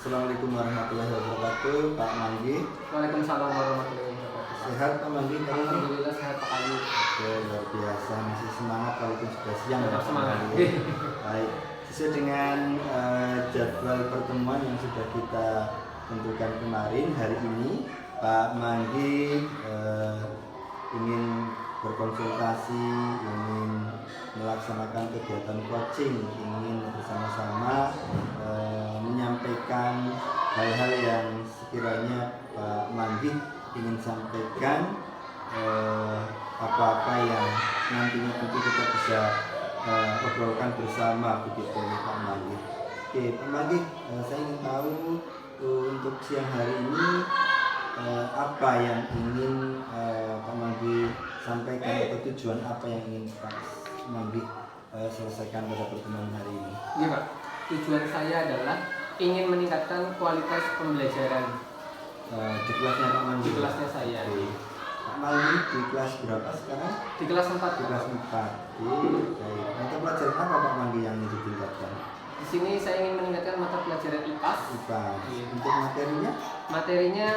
Assalamualaikum warahmatullahi wabarakatuh, Pak Manggi. Waalaikumsalam warahmatullahi wabarakatuh. Sehat Pak Manggi hari ini? Alhamdulillah sehat Pak Ali. Oke, luar biasa, masih semangat walaupun sudah siang ya, Tetap Pak semangat. Manggi. Baik, sesuai dengan jadwal pertemuan yang sudah kita tentukan kemarin, hari ini Pak Manggi ingin berkonsultasi, ingin melaksanakan kegiatan coaching, ingin bersama-sama menyampaikan hal-hal yang sekiranya Pak Manggi ingin sampaikan, apa-apa yang nantinya tentu kita bisa obrolkan bersama begitu Pak Manggi. Oke Pak Manggi, saya ingin tahu untuk siang hari ini apa yang ingin Pak Manggi sampaikan atau tujuan apa yang ingin Pak Manggi selesaikan pada pertemuan hari ini? Iya Pak, tujuan saya adalah ingin meningkatkan kualitas pembelajaran Di kelasnya Pak Manggi? di kelasnya saya. Oke. Pak Manggi di kelas berapa sekarang? Di kelas 4. Di kelas 4. Oke, baik. Mata pelajaran apa Pak Manggi yang ingin ditingkatkan? Di sini saya ingin meningkatkan mata pelajaran IPAS. IPAS. Iya. Untuk materinya? Materinya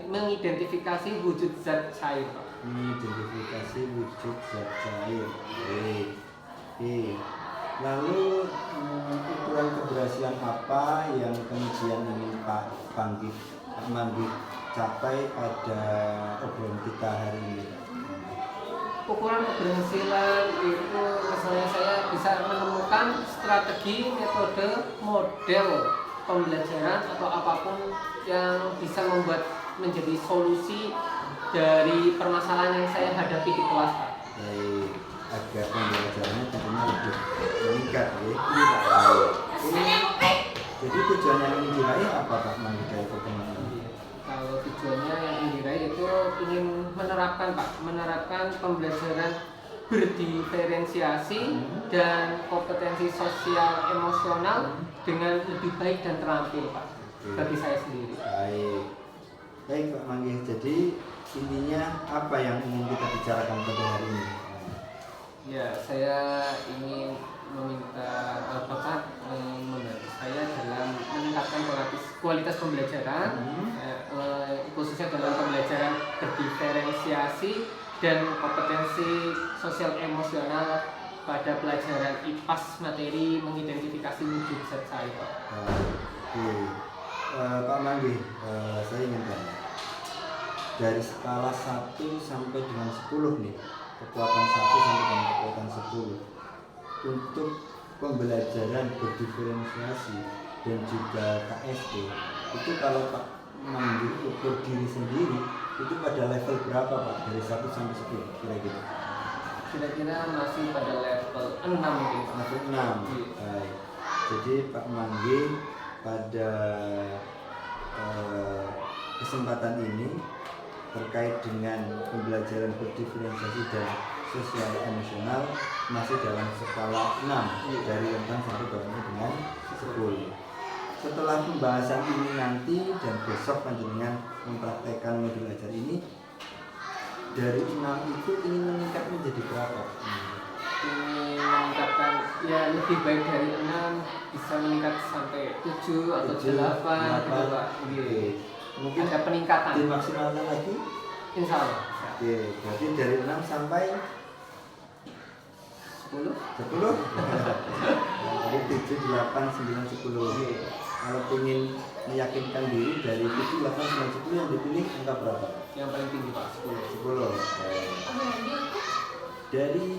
mengidentifikasi wujud zat cair Pak. Identifikasi wujud zat cair. Oke. Lalu ukuran keberhasilan apa yang kemudian ingin Pak Manggi capai pada obrolan kita hari ini? Ukuran keberhasilan itu misalnya saya bisa menemukan strategi, metode, model pembelajaran atau apapun yang bisa membuat menjadi solusi dari permasalahan yang saya hadapi di kelas Pak. Baik, agar pembelajarannya tentunya lebih meningkat ya. Ini jadi tujuan yang ingin diraih apa Pak Manggi dari pertemuan ini? Kalau tujuannya yang ingin diraih itu ingin menerapkan pembelajaran berdiferensiasi dan kompetensi sosial emosional dengan lebih baik dan terampil Pak. Bagi saya sendiri. Baik Pak Manggi. Jadi intinya apa yang ingin kita bicarakan pada hari ini? Ya, saya ingin meminta Bapak membantu saya dalam meningkatkan kualitas pembelajaran, khususnya dalam pembelajaran berdiferensiasi dan kompetensi sosial emosional pada pelajaran IPAS materi mengidentifikasi wujud zat cair. Pak Manggi, saya ingin tanya, dari skala 1 sampai dengan 10 nih, kekuatan 1 sampai dengan kekuatan 10 untuk pembelajaran berdiferensiasi dan juga KST, itu kalau Pak Manggi ukur diri sendiri itu pada level berapa Pak? Dari 1 sampai 10 kira-kira? Kira-kira masih pada level 6 mungkin. Level 6. Baik. Jadi Pak Manggi pada kesempatan ini terkait dengan pembelajaran berdiferensiasi dan sosial emosional masih dalam skala 6 dari rentang sampai dengan 10. Setelah pembahasan ini nanti dan besok panjenengan mempraktekkan modul ajar ini, dari 6 itu ingin meningkat menjadi berapa? Ingin meningkatkan ya lebih baik dari 6 bisa meningkat sampai 7 atau 8 gitu Pak. Mungkin ada peningkatan. Dimaksimalkan lagi? Insya Allah. Oke, berarti dari 6 sampai 10. 10? Jadi 7, 8, 9, 10. Kalau ingin meyakinkan diri dari 7, 8, 9, 10 yang dipilih angka berapa? Yang paling tinggi Pak, 10. 10. Dari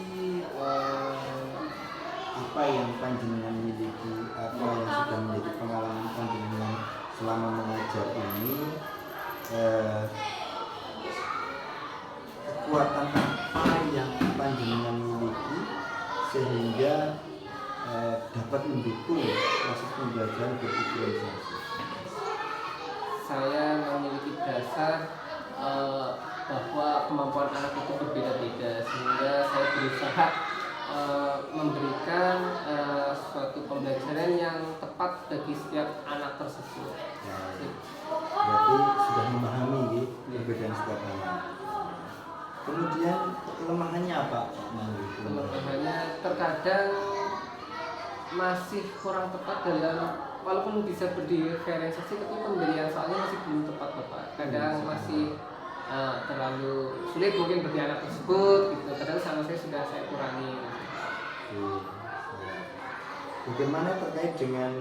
apa yang panjenengan miliki, apa yang sudah menjadi pengalaman panjenengan selama mengajar ini, kekuatan apa yang panjenengan miliki sehingga dapat mendukung proses pembelajaran berdiferensiasi? Saya memiliki dasar bahwa kemampuan anak itu berbeda-beda, sehingga saya berusaha memberikan suatu pembelajaran yang tepat bagi setiap anak tersebut. Berarti sudah memahami perbedaan setiap anak. Kemudian kelemahannya apa? Kelemahannya terkadang masih kurang tepat dalam walaupun bisa berdiferensiasi tapi pemberian soalnya masih belum tepat Bapak. Kadang masih terlalu sulit mungkin bagi anak tersebut gitu. Padahal sama saya sudah kurangi. Bagaimana terkait dengan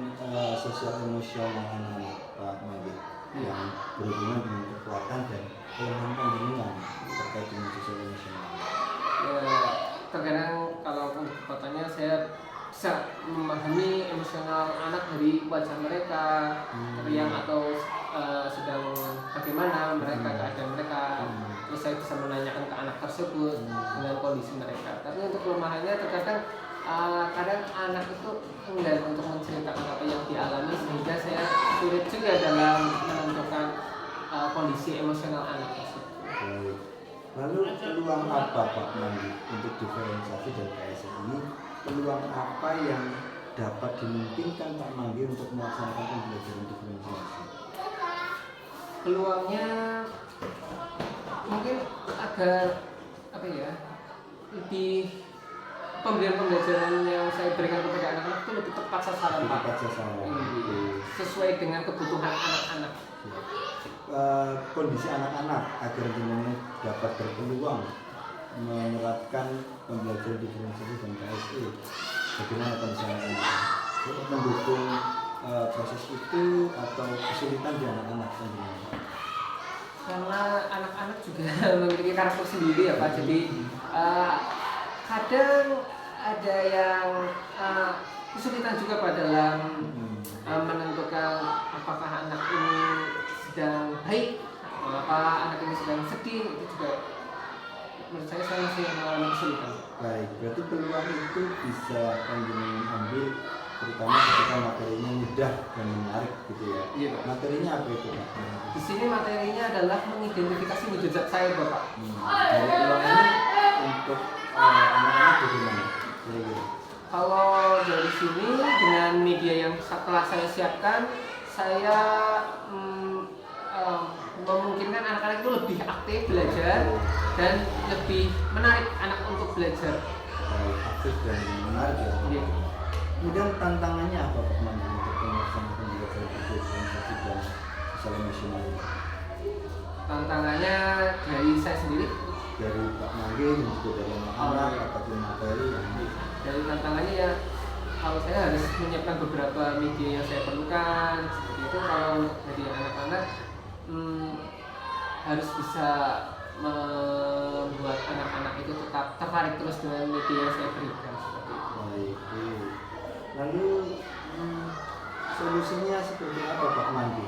sosial emosional anak-anak Pak Mandi yang berhubungan dengan kekuatan dan kelemahan panjenengan terkait dengan sosial emosional? Ya, terkadang kalau untuk kekuatannya saya bisa memahami emosional anak dari wajah mereka, riang atau sedang bagaimana mereka keadaan mereka. Terus saya bisa menanyakan ke anak tersebut dengan kondisi mereka. Tapi untuk kelemahannya terkadang kadang anak itu enggan untuk menceritakan apa yang dialami, sehingga saya sulit juga dalam menentukan kondisi emosional anak tersebut. Baik. Lalu peluang apa Pak Mandi untuk diferensiasi dan KSI? Peluang apa yang dapat dimungkinkan Pak Mandi untuk melaksanakan pembelajaran diferensiasi? Peluangnya mungkin agar lebih pemberian pembelajaran yang saya berikan kepada anak-anak itu lebih tepat sasaran Pak. Tepat sasaran. Sesuai dengan kebutuhan anak-anak. Kondisi anak-anak agar jenengan dapat berpeluang menerapkan pembelajaran diferensiasi dan KSI. Bagaimana kondisi anak-anak? Untuk mendukung proses itu atau kesulitan di anak-anak jenengan? Karena anak-anak juga memiliki karakter sendiri ya Pak. Jadi kadang ada yang kesulitan juga Pak dalam menentukan apakah anak ini sedang baik, apakah anak ini sedang sedih. Itu juga menurut saya masih mengalami kesulitan. Baik, berarti peluang itu bisa panjenengan ambil terutama ketika materinya mudah dan menarik gitu ya. Iya, Pak. Materinya apa itu Pak? Di sini materinya adalah mengidentifikasi wujud zat saya Bapak. Dari peluang ini untuk anak-anak bagaimana? Kalau dari sini dengan media yang telah saya siapkan, saya memungkinkan anak-anak itu lebih aktif belajar dan lebih menarik anak untuk belajar. Baik, aktif dan menarik ya. Iya. Kemudian tantangannya apa Pak Mandi untuk melaksanakan pembelajaran diferensiasi dan sosial emosional ini? Tantangannya dari saya sendiri. Dari Pak Mandi dan juga dari anak-anak ataupun materi yang Dari tantangannya ya, kalau saya harus menyiapkan beberapa media yang saya perlukan seperti itu. Kalau untuk dari anak-anak harus bisa membuat anak-anak itu tetap tertarik terus dengan media yang saya berikan seperti itu. baik. Lalu solusinya seperti apa Pak Mandi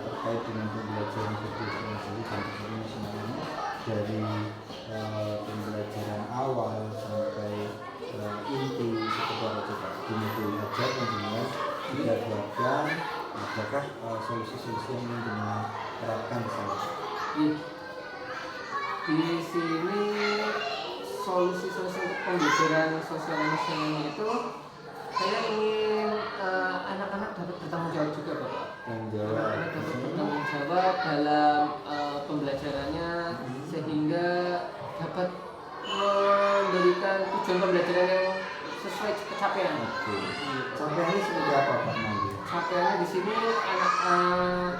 terkait dengan pembelajaran diferensiasi dan sosial emosional ini dari pembelajaran awal sampai inti seperti apa coba dimulai ajar dengan tidak buatkan apakah solusi-solusi yang ingin dengan terapkan di sana? Di sini solusi-solusi untuk pembelajaran sosial emosionalnya itu saya ingin anak-anak dapat bertanggung jawab juga Bapak. Anak-anak dapat bertanggung jawab dalam pembelajarannya sehingga dapat memberikan tujuan pembelajaran yang sesuai capaian. Capaiannya seperti apa Pak Mandi? Capaiannya di sini anak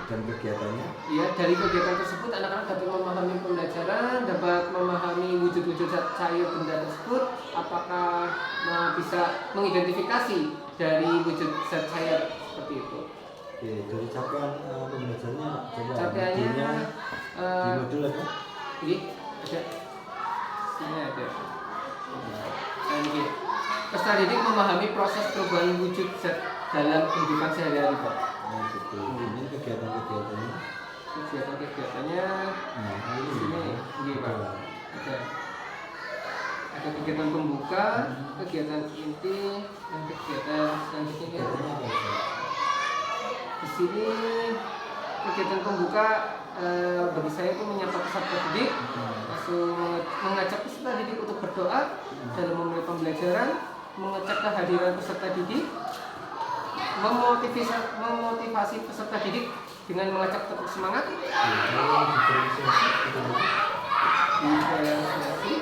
Dan kegiatannya? ya, dari kegiatan tersebut anak-anak dapat memahami pembelajaran, dapat memahami wujud-wujud zat cair benda tersebut, apakah bisa mengidentifikasi dari wujud zat cair seperti itu. Oke, dari capaian pembelajarannya coba Capaiannya di modul apa? ini ada, sini ada. Nah, ini peserta didik memahami proses perubahan wujud zat dalam kehidupan sehari-hari Pak. Oh gitu. Ini kegiatan-kegiatannya. Kegiatan-kegiatannya Nah, di sini, iya Pak. Ada kegiatan pembuka, kegiatan inti, dan kegiatan selanjutnya. Kegiatannya apa itu? Di sini kegiatan pembuka bagi saya itu menyapa peserta didik, langsung mengajak peserta didik untuk berdoa dalam memulai pembelajaran, mengecek kehadiran peserta didik, memotivasi peserta didik dengan mengajak tetap semangat, diferensiasi,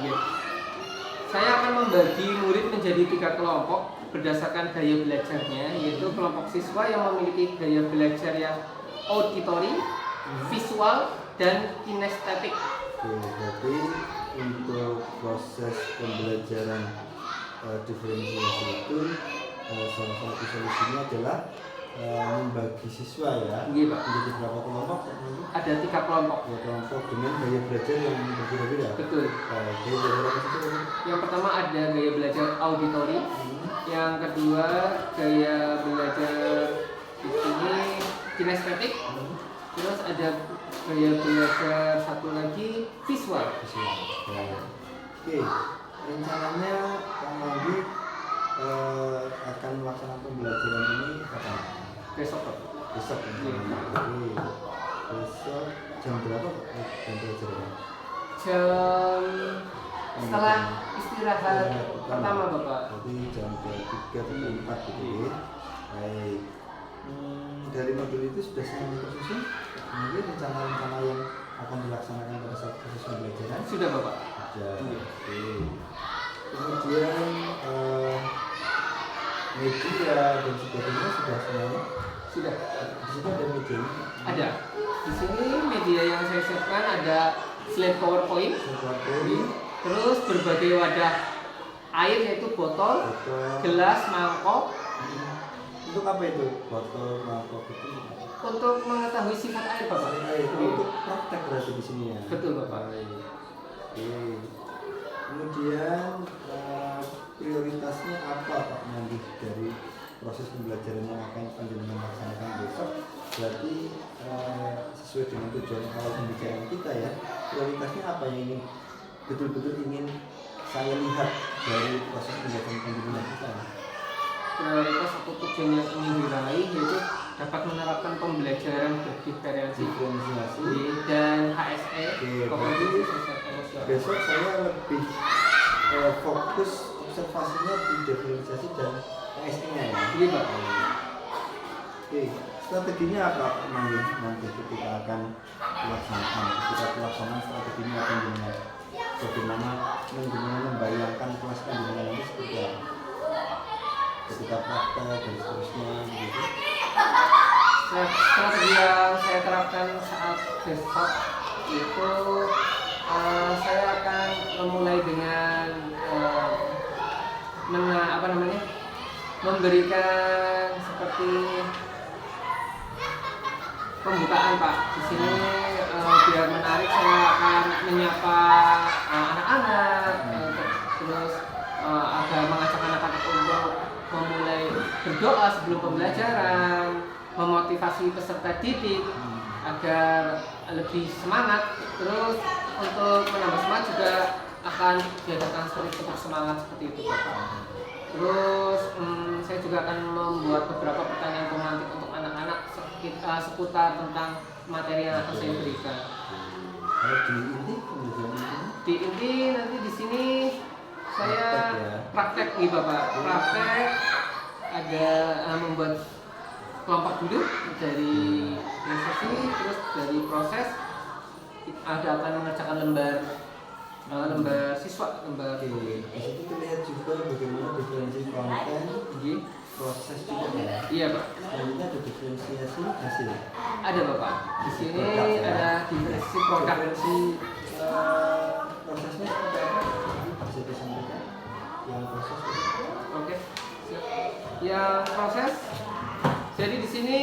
Iya. Saya akan membagi murid menjadi 3 kelompok berdasarkan gaya belajarnya, yaitu kelompok siswa yang memiliki gaya belajar yang auditory, visual, dan kinestetik. Oke, berarti untuk proses pembelajaran diferensiasi itu salah satu solusinya adalah membagi siswa ya Iya, Pak. menjadi berapa kelompok? Ada 3 kelompok. Ya, kelompok dengan gaya belajar yang berbeda-beda. Betul. Gaya belajar apa saja tadi? Yang pertama ada gaya belajar auditory, yang kedua gaya belajar di sini kinestetik, terus ada gaya belajar satu lagi visual. Oke, rencananya Pak Manggi akan melaksanakan pembelajaran ini kapan? Besok, Pak. Besok. Oke, besok jam berapa Pak jam pelajarannya? Jam setelah istirahat pertama, Bapak. Jadi jam 3 atau 4 gitu ya. Baik. Dari modul itu sudah semuanya tersusun? Mungkin rencana-rencana yang akan dilaksanakan pada saat proses pembelajaran? Sudah, Bapak. Sudah. Oke. Kemudian media dan sebagainya sudah semuanya? Sudah. Di situ ada media? Ada. Di sini media yang saya siapkan ada slide PowerPoint, terus berbagai wadah air yaitu botol, gelas, mangkok. Untuk apa itu? Botol, mangkok itu? Untuk mengetahui sifat air, Bapak. Untuk praktek berarti di sini ya. Betul, Bapak. Oke. Kemudian prioritasnya apa Pak nanti dari proses pembelajaran yang akan panjenengan laksanakan besok? Berarti sesuai dengan tujuan awal pembicaraan kita ya, prioritasnya apa yang ingin betul-betul ingin saya lihat dari proses pembelajaran panjenengan kita? Prioritas atau tujuan yang ingin diraih yaitu dapat menerapkan pembelajaran Diferensiasi dan HSE, kognitif sosial emosional. Besok saya lebih fokus observasinya di diferensiasi dan HSE-nya ya. Iya, Pak. Oke, strateginya apa nanti ketika akan dilaksanakan? Ketika pelaksanaan strateginya akan dimulai. Bagaimana membayangkan kelas panjenengan nanti seperti apa? Ketika praktek dan seterusnya gitu. Strategi yang saya terapkan saat besok itu saya akan memulai dengan memberikan seperti pembukaan, Pak. Di sini biar menarik saya akan menyapa anak-anak, terus agar mengajak anak-anak untuk memulai berdoa sebelum pembelajaran, memotivasi peserta didik agar lebih semangat. Terus untuk menambah semangat juga akan diadakan tepuk semangat seperti itu, Bapak. Terus saya juga akan membuat beberapa pertanyaan romantik untuk anak-anak seputar tentang materi yang akan saya berikan. Di inti nanti di sini saya praktek nih, Bapak. Praktek ada membuat kelompok duduk dari sesi, terus dari proses ada akan mengerjakan lembar siswa, lembar. Di situ terlihat juga bagaimana diferensi konten, proses juga ya. Iya, Pak. Selanjutnya ada diferensiasi hasil. Ada, Bapak. Di sini ada diferensi produk. Prosesnya seperti apa? Bisa disampaikan yang proses. Oke. Siap. Yang proses. Jadi di sini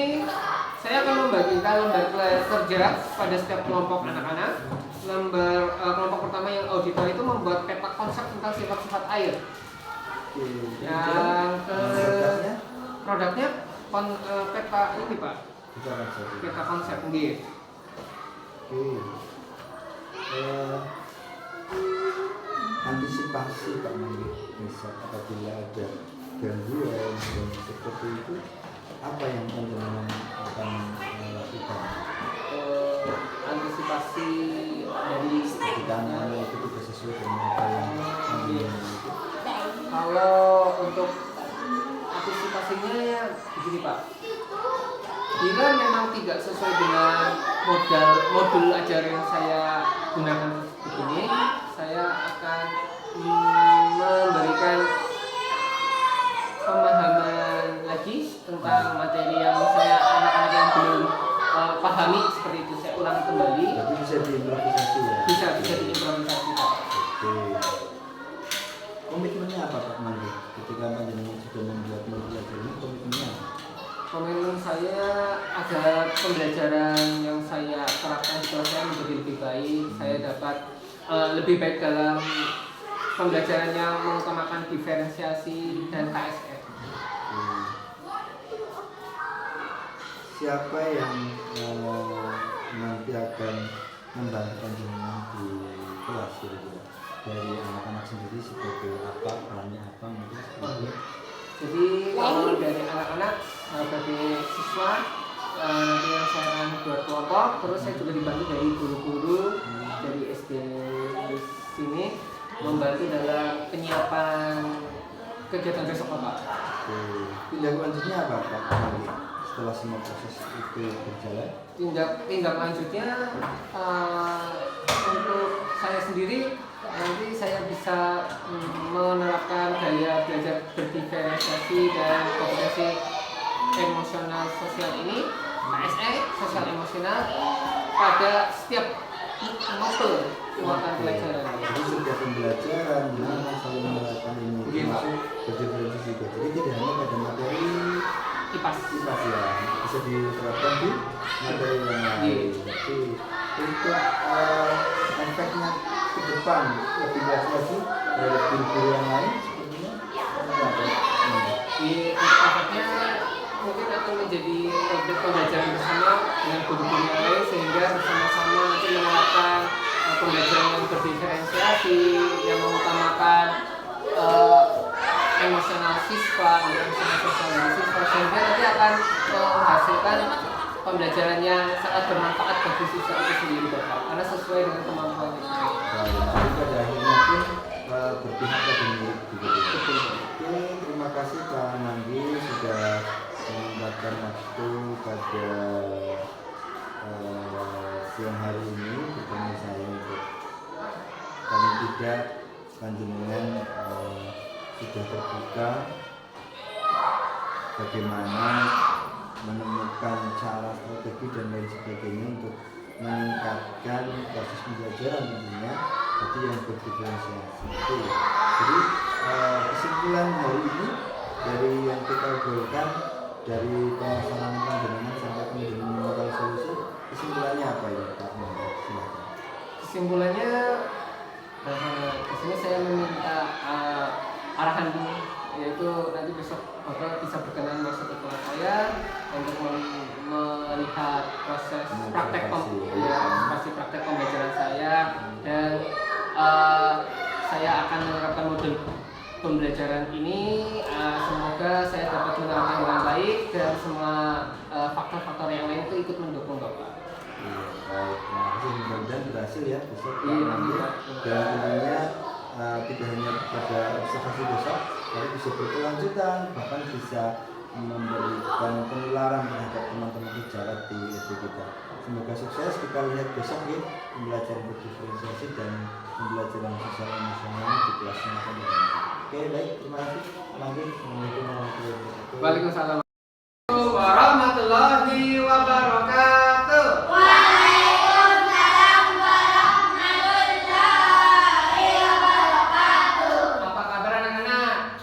saya akan membagikan lembar kerja pada setiap kelompok anak-anak. Kelompok pertama yang auditor itu membuat peta konsep tentang sifat-sifat air. Yang produknya peta ini, Pak. Peta konsep gitu. Antisipasi Pak Manggi misal apabila ada gangguan dan seperti itu, apa yang panjenengan akan lakukan? Antisipasi dari ketika anak itu tidak sesuai dengan apa yang panjenengan itu. Kalau untuk antisipasinya ya begini, Pak. Bila memang tidak sesuai dengan modul ajar yang saya gunakan begini, saya akan bisa diimprovisasi ya. Bisa diimprovisasi Pak. Oke. Komitmennya apa Pak Mandi? Ketika panjenengan sudah membuat pembelajaran ini, komitmennya apa? Komitmen saya agar pembelajaran yang saya terapkan setelah saya menjadi lebih baik, saya dapat lebih baik dalam pembelajaran yang mengutamakan diferensiasi dan KSR. Siapa yang nanti akan membantu panjenengan di kelas kira-kira? Dari anak-anak sendiri sebagai apa, perannya apa mungkin seperti itu. Jadi kalau dari anak-anak sebagai siswa nanti yang saya akan buat kelompok, terus saya juga dibantu dari guru-guru dari SD di sini membantu dalam penyiapan kegiatan besok Pak. Tindak lanjutnya apa Pak Mandi? Setelah semua proses itu berjalan? Tindak lanjutnya untuk saya sendiri nanti saya bisa menerapkan gaya belajar berdiferensiasi dan kompetensi emosional sosial ini KSE sosial emosional pada setiap mata pelajaran. Jadi setiap pembelajaran gimana saling menerapkan ini termasuk berdiferensiasi juga. Jadi tidak hanya pada materi IPAS ya, bisa diterapkan di materi yang lain. Jadi untuk efeknya ke depan lebih luas lagi dari guru-guru yang lain sepertinya efeknya mungkin akan menjadi objek pembelajaran bersama dengan guru-guru yang lain sehingga bersama-sama nanti menerapkan pembelajaran yang berdiferensiasi yang mengutamakan emosional siswa, emosional sosial dari siswa sehingga nanti akan menghasilkan pembelajaran yang sangat bermanfaat bagi siswa itu sendiri Bapak karena sesuai dengan kemampuan itu. Nah, pada akhirnya pun berpihak pada murid juga. Oke, terima kasih Pak Mandi sudah menyempatkan waktu pada siang hari ini bertemu saya untuk paling tidak panjenengan sudah terbuka bagaimana menemukan cara strategi dan lain sebagainya untuk meningkatkan proses pembelajaran tentunya jadi yang berdiferensiasi. Jadi kesimpulan hari ini dari yang kita obrolkan dari pemasaran panjenengan sampai kemudian menemukan solusi, kesimpulannya apa ya Pak? Silakan. Kesimpulannya di sini saya meminta arahan yaitu nanti besok Bapak bisa berkenan masuk ke kelas saya untuk melihat proses praktek praktek pembelajaran saya dan saya akan menerapkan model pembelajaran ini semoga saya dapat menerapkan dengan baik dan semua faktor-faktor yang lain itu ikut mendukung Bapak. Baik, mudah-mudahan berhasil ya besok nanti dan tentunya tidak hanya pada observasi besok, tapi bisa berkelanjutan bahkan bisa memberikan penularan terhadap teman-teman pejabat di SD kita. Semoga sukses. Kita lihat besok ya pembelajaran berdiferensiasi dan pembelajaran sosial emosional di kelasnya akan dimulai. Oke, baik, terima kasih. Assalamualaikum warahmatullahi wabarakatuh. Waalaikumsalam warahmatullahi wabarakatuh. Waalaikumsalam warahmatullahi wabarakatuh. Apa kabar anak-anak?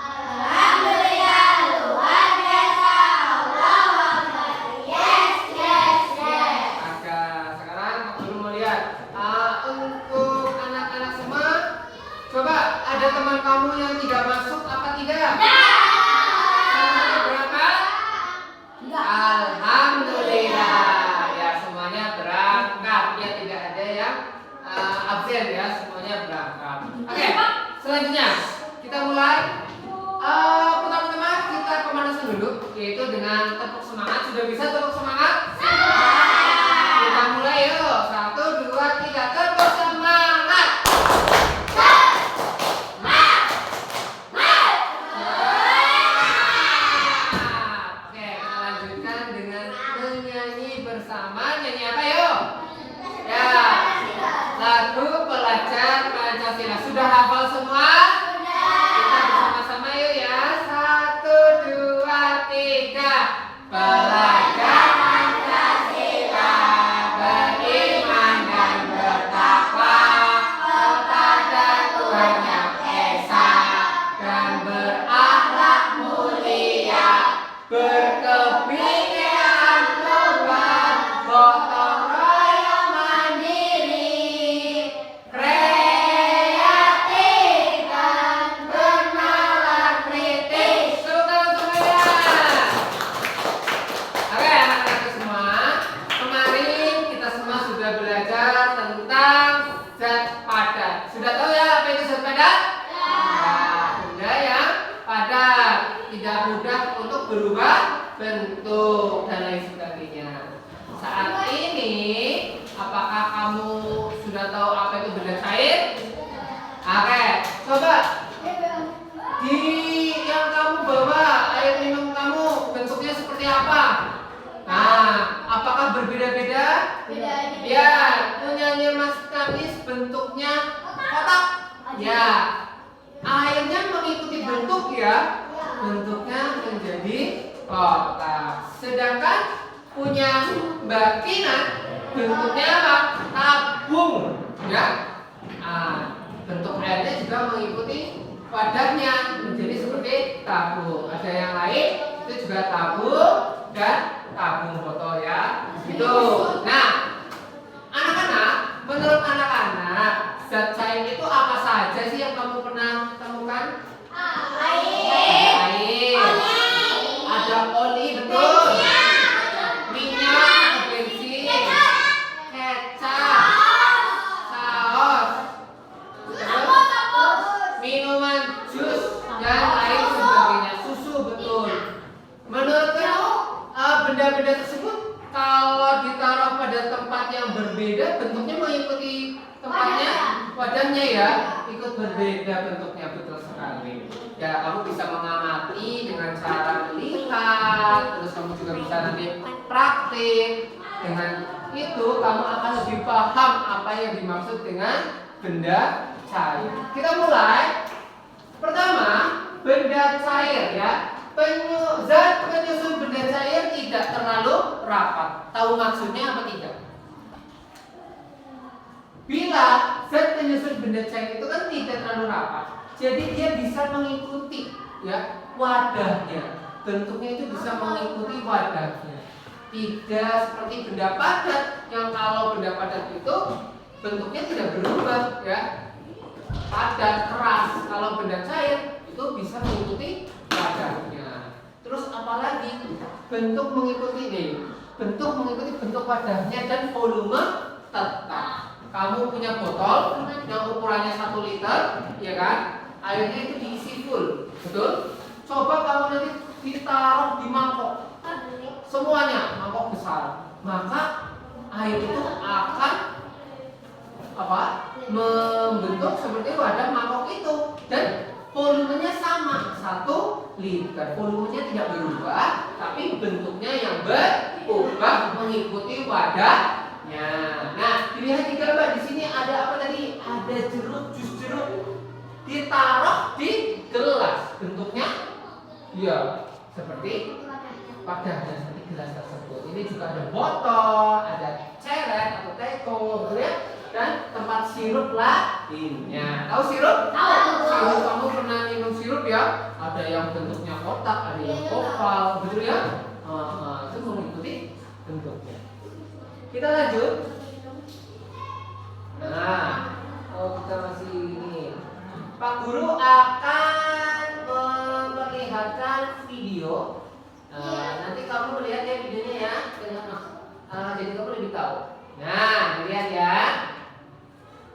Alhamdulillah luar biasa. Allahu Akbar. Yes. Maka sekarang aku dulu mau lihat untuk anak-anak semua. Coba ada teman kamu yang tidak masuk apa tidak? Sampai berapa? Alhamdulillah ya semuanya berangkat ya tidak ada yang absen ya semuanya berangkat. Oke, selanjutnya kita mulai pertama-tama kita pemanasan dulu yaitu dengan tepuk semangat. Sudah bisa tepuk semangat? Kita mulai yuk 1, 2, 3 tepuk semangat. Oke, kita lanjutkan dengan menyanyi bersama. Nyanyi apa yuk? Ya, lagu pelajar Pancasila. Sudah hafal semua? Kita bersama-sama yuk ya. 1, 2, 3. Pelajar Pancasila. tentang zat padat. Sudah tahu ya apa itu zat padat? Nah, benda yang padat, tidak mudah untuk berubah bentuk dan lain sebagainya. Saat ini, apakah kamu sudah tahu apa itu benda cair? Oke, coba di yang kamu bawa air minum kamu bentuknya seperti apa? Nah, apakah berbeda-beda? Ya, punyanya Mas Kamis bentuknya kotak. Ya, airnya mengikuti bentuk ya, bentuknya menjadi kotak. Sedangkan punya Mbak Tina bentuknya apa? Tabung. Ya, bentuk airnya juga mengikuti wadahnya menjadi seperti tabung. Ada yang lain itu juga tabung dan tabung botol ya. Gitu. Nah, anak-anak, menurut anak-anak, zat cair itu apa saja sih yang kamu pernah temukan? Air. Ada oli, betul. Minyak, bensin, kecap, saus, minuman jus dan lain sebagainya, susu, betul. Menurut kamu benda-benda tersebut kalau ditaruh pada tempat yang berbeda bentuknya mengikuti tempatnya, wadahnya ya ikut berbeda bentuknya, betul sekali. Ya, kamu bisa mengamati dengan cara melihat, terus kamu juga bisa nanti praktik. Dengan itu kamu akan lebih paham apa yang dimaksud dengan benda cair. Kita mulai. Pertama, benda cair ya. Zat penyusun benda cair tidak terlalu rapat. Tahu maksudnya apa tidak? Bila zat penyusun benda cair itu kan tidak terlalu rapat, jadi dia bisa mengikuti ya wadahnya. Bentuknya itu bisa mengikuti wadahnya. Tidak seperti benda padat yang kalau benda padat itu bentuknya tidak berubah ya. Padat, keras. Kalau benda cair itu bisa mengikuti wadahnya. Terus apalagi bentuk mengikuti bentuk wadahnya dan volume tetap. Kamu punya botol yang ukurannya 1 liter, ya kan? Airnya itu diisi full, betul? Coba kamu nanti ditaruh di mangkok, semuanya mangkok besar, maka air itu akan membentuk seperti wadah mangkok itu dan volumenya sama 1 liter. Volumenya tidak berubah, tapi bentuknya yang berubah mengikuti wadahnya. Nah, dilihat di gambar di sini ada apa tadi? Ada jeruk, jus jeruk ditaruh di gelas. Bentuknya ya seperti wadahnya, seperti gelas tersebut. Ini juga ada botol, ada ceret atau teko, gitu ya. Dan tempat sirup lainnya. Tahu sirup? Tahu. Sirup, kamu pernah minum sirup ya? Ada yang bentuknya kotak, ada yang oval, betul ya? Itu mengikuti bentuknya. Kita lanjut. Nah, kita masih ini. Pak Guru akan memperlihatkan video. Nanti kamu melihat ya videonya ya. Jadi kamu lebih tahu. Nah, lihat ya.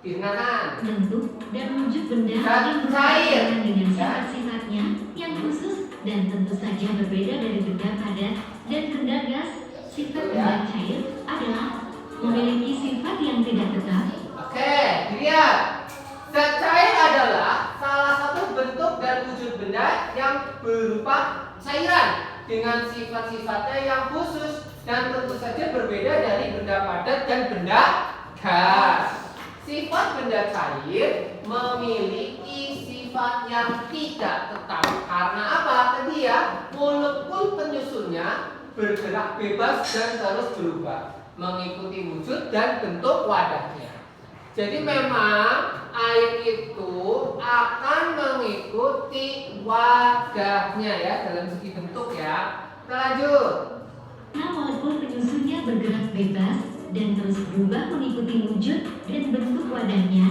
Digunakan bentuk dan wujud benda yang cair dengan sifat-sifatnya yang khusus dan tentu saja berbeda dari benda padat dan benda gas. Sifat benda cair adalah memiliki sifat yang tidak tetap. Oke, dilihat. Zat cair adalah salah satu bentuk dan wujud benda yang berupa cairan dengan sifat-sifatnya yang khusus dan tentu saja berbeda dari benda padat dan benda gas. Sifat benda cair memiliki sifat yang tidak tetap. Karena apa? Tadi ya, molekul penyusunnya bergerak bebas dan terus berubah mengikuti wujud dan bentuk wadahnya. Jadi memang air itu akan mengikuti wadahnya ya dalam segi bentuk ya. Kita lanjut. Nah, molekul penyusunnya bergerak bebas dan terus berubah mengikuti wujud dan bentuk wadahnya.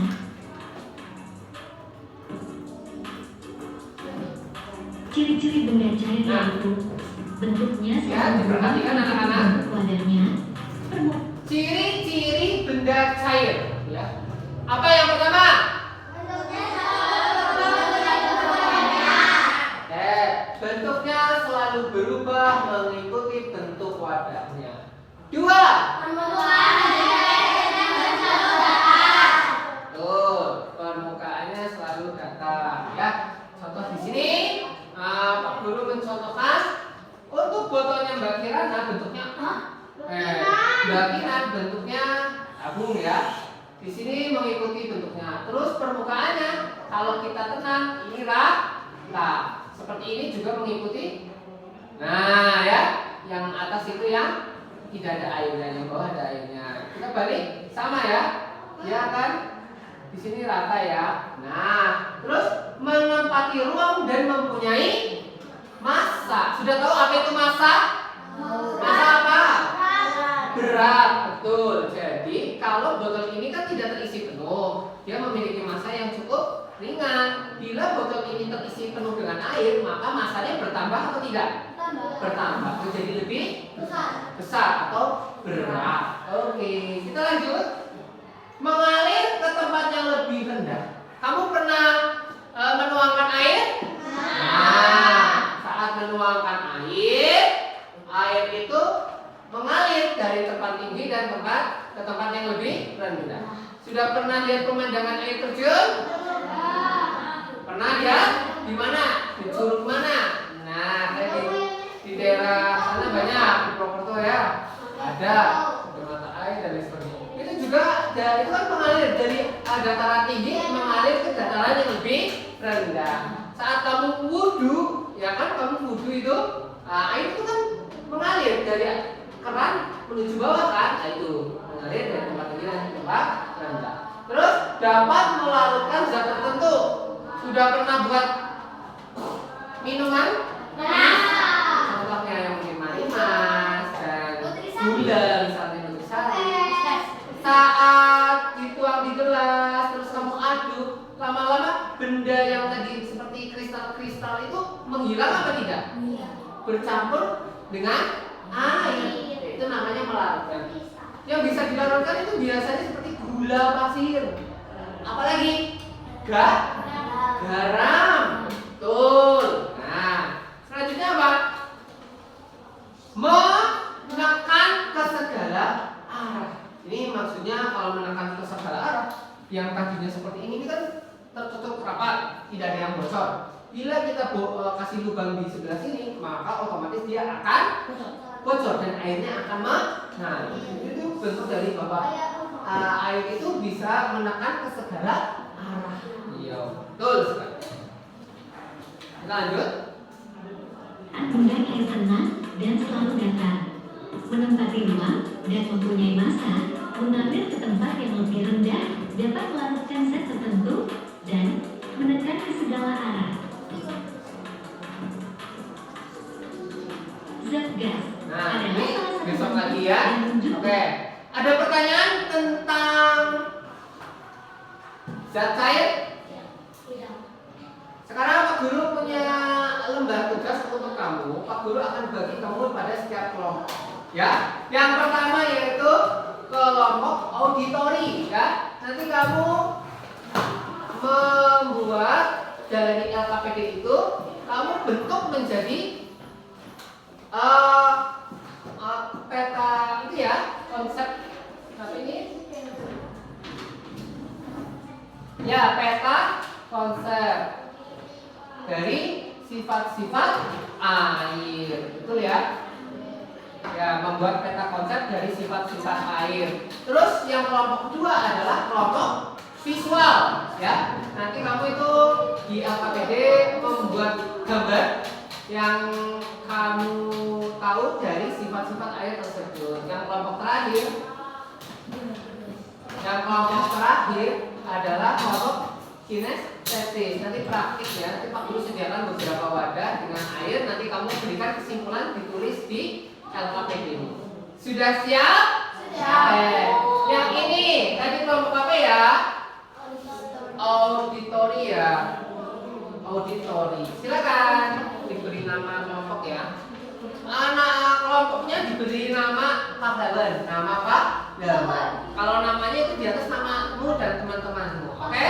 Ciri-ciri benda cair yaitu bentuknya selalu berubah mengikuti bentuk wadahnya. Ciri-ciri benda cair ya. ya. Di sini mengikuti bentuknya. Terus permukaannya kalau kita tenang ini rata. Seperti ini juga mengikuti. Nah ya, yang atas itu yang tidak ada airnya, yang bawah ada airnya. Kita balik sama ya. Ya kan? Di sini rata ya. Nah, terus menempati ruang dan mempunyai massa. Sudah tahu apa itu massa? Massa apa? Berat, betul. Jadi kalau botol ini kan tidak terisi penuh, dia memiliki massa yang cukup ringan. Bila botol ini terisi penuh dengan air, maka massanya bertambah atau tidak? Bertambah. Jadi lebih besar atau berat. Oke, kita lanjut. Mengalir ke tempat yang lebih rendah. Kamu pernah menuangkan air? Nah, saat menuangkan air itu mengalir dari tempat tinggi dan ke tempat yang lebih rendah. Sudah pernah lihat pemandangan air terjun? Pernah ya? Di mana? Di curug mana? Nah, di daerah sana banyak, di Purwokerto ya. Ada mata air dan lain sebagainya. Itu juga itu kan mengalir dari dataran tinggi mengalir ke dataran yang lebih rendah. Saat kamu wudhu, ya kan kamu wudhu itu air itu kan mengalir dari keran menuju bawah kan? Nah itu mengalir dari tempat tinggi dan tempat rendah. Terus dapat melarutkan zat tertentu. Sudah pernah buat minuman? Contohnya yang mungkin marimas dan gula misalnya nutrisari. Saat dituang di gelas terus kamu aduk, lama-lama benda yang tadi seperti kristal-kristal itu menghilang apa tidak? Bercampur dengan air. Itu namanya melarutkan. Yang bisa dilarutkan itu biasanya seperti gula pasir. Apalagi? Garam. Betul. Nah, selanjutnya apa? Menekan ke segala arah. Ini maksudnya kalau menekan ke segala arah, yang tadinya seperti ini kan tertutup rapat, tidak ada yang bocor. Bila kita kasih lubang di sebelah sini, maka otomatis dia akan bocor dan airnya akan mengalir. Itu bentuk dari bahwa air itu bisa menekan ke segala arah. Iya, betul sekali. Kita lanjut. Undang air tenang dan selalu datar, menempati ruang dan mempunyai massa, mengalir ke tempat yang lebih rendah, dapat melarutkan zat tertentu dan menekan ke segala arah. Zat gas. Nah, ini besok lagi ya. Oke. Ada pertanyaan tentang zat cair? Sekarang Pak Guru punya lembar tugas untuk kamu. Pak Guru akan bagi kamu pada setiap kelompok. Ya. Yang pertama yaitu kelompok auditori. Ya. Nanti kamu membuat dari LKPD itu, kamu bentuk menjadi peta itu ya, konsep apa ini? Ya, peta konsep dari sifat-sifat air. Betul ya? Ya, membuat peta konsep dari sifat-sifat air. Terus yang kelompok kedua adalah kelompok visual ya. Nanti kamu itu di LKPD membuat gambar yang kamu tahu dari sifat-sifat air tersebut. Yang kelompok terakhir adalah kelompok kinestesis. Nanti praktik ya. Nanti Pak Guru sediakan beberapa wadah dengan air. Nanti kamu berikan kesimpulan ditulis di LKPD ini. Sudah siap? Siap. Yang ini tadi kelompok apa ya? Auditori ya. Auditori. Silakan diberi nama kelompok ya. Anak kelompoknya diberi nama pahlawan. Nama pahlawan. Kalau namanya itu di atas namamu dan teman-temanmu. Oke?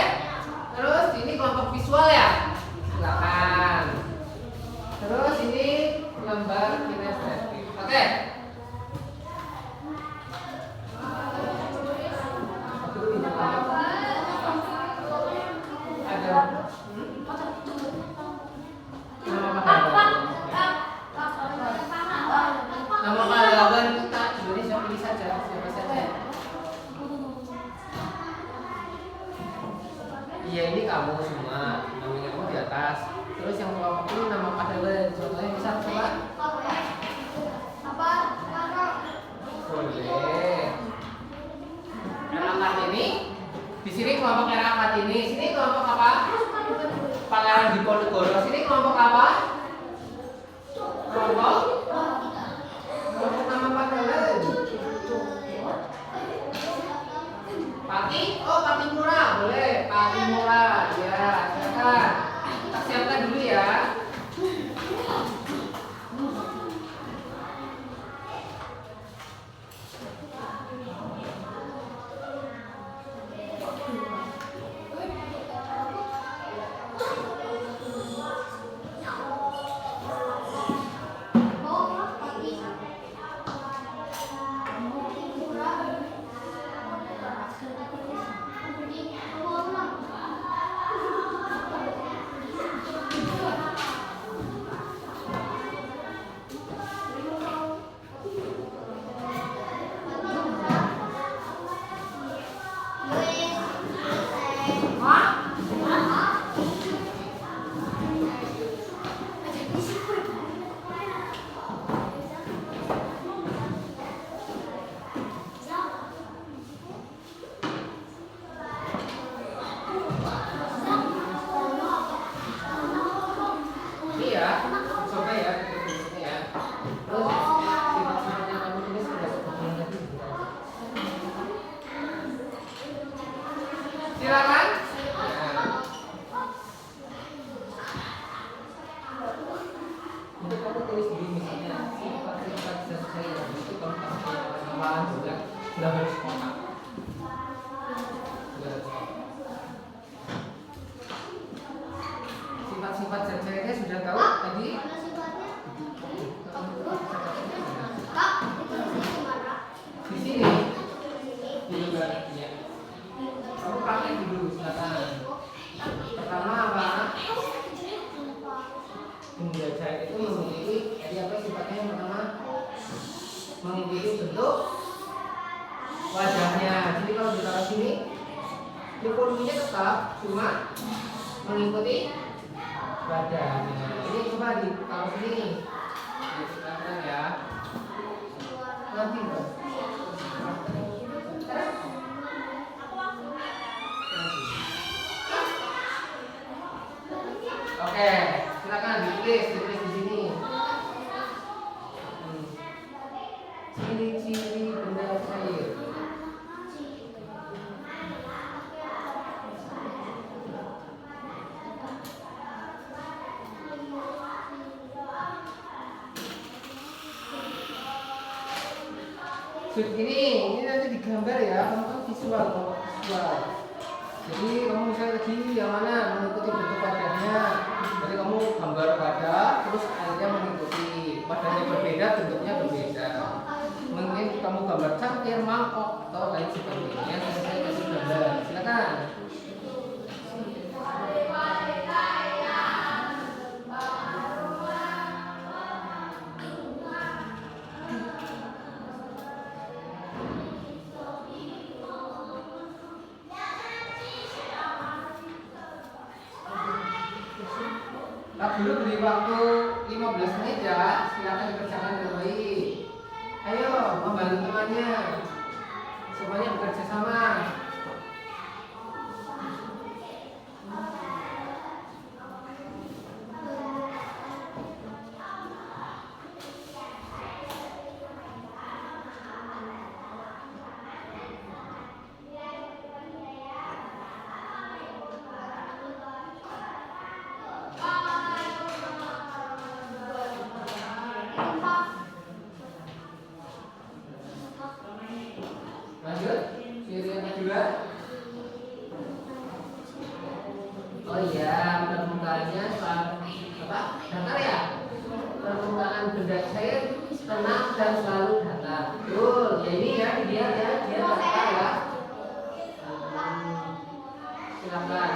Terus ini kelompok visual ya. Silakan. Terus ini lembar kinestetik. Oke. Nama pahlawan kita Indonesia pilih saja siapa saja. Iya, ini kamu semua, namanya kamu di atas. Terus yang kelompok ini nama pasangan. Contohnya bisa coba? Boleh. Erakat ini, di sini kelompok Erakat ini. Sini kelompok apa? Pangeran Diponegoro. Sini kelompok apa? Kelompok nama pasangan. Pati? Oh, Pati Murah. Boleh, Pati Murah. Ya, silakan. Kita siapkan dulu ya. Silakan. Untuk kamu tulis di misalnya sifat-sifat saya itu kamu kasih tambahan juga sudah harus kotak. Sifat-sifat saya sudah tahu tadi. Di sini. Di luar ya. Kamu pakai dulu silakan. Pertama apa? Penjajah itu mengikuti jadi apa sifatnya yang pertama? Mengikuti bentuk wajahnya. Jadi kalau ditaruh sini, ini volumenya tetap cuma mengikuti wajahnya. Ini coba ditaruh sini. Silakan ya. Nanti bro. Oke, silakan ditulis di sini. Ciri-ciri benda cair. Ini nanti digambar ya, kamu kan visual, visual. Jadi kamu misalnya tadi yang mana mengikuti bentuk wajahnya. Jadi kamu gambar wajah, terus akhirnya mengikuti wajahnya berbeda, bentuknya berbeda. Mungkin kamu gambar cangkir, mangkok atau lain sebagainya. Saya kasih gambar. Silakan. Dulu beri waktu 15 menit ya, silakan dikerjakan dengan baik. Ayo membantu temannya, semuanya bekerja sama. Lanjut, ciri yang kedua. Oh iya, permukaannya apa? Datar ya? Permukaan benda cair tenang dan selalu datar. Betul, ya ini ya, dia datar ya. Silakan.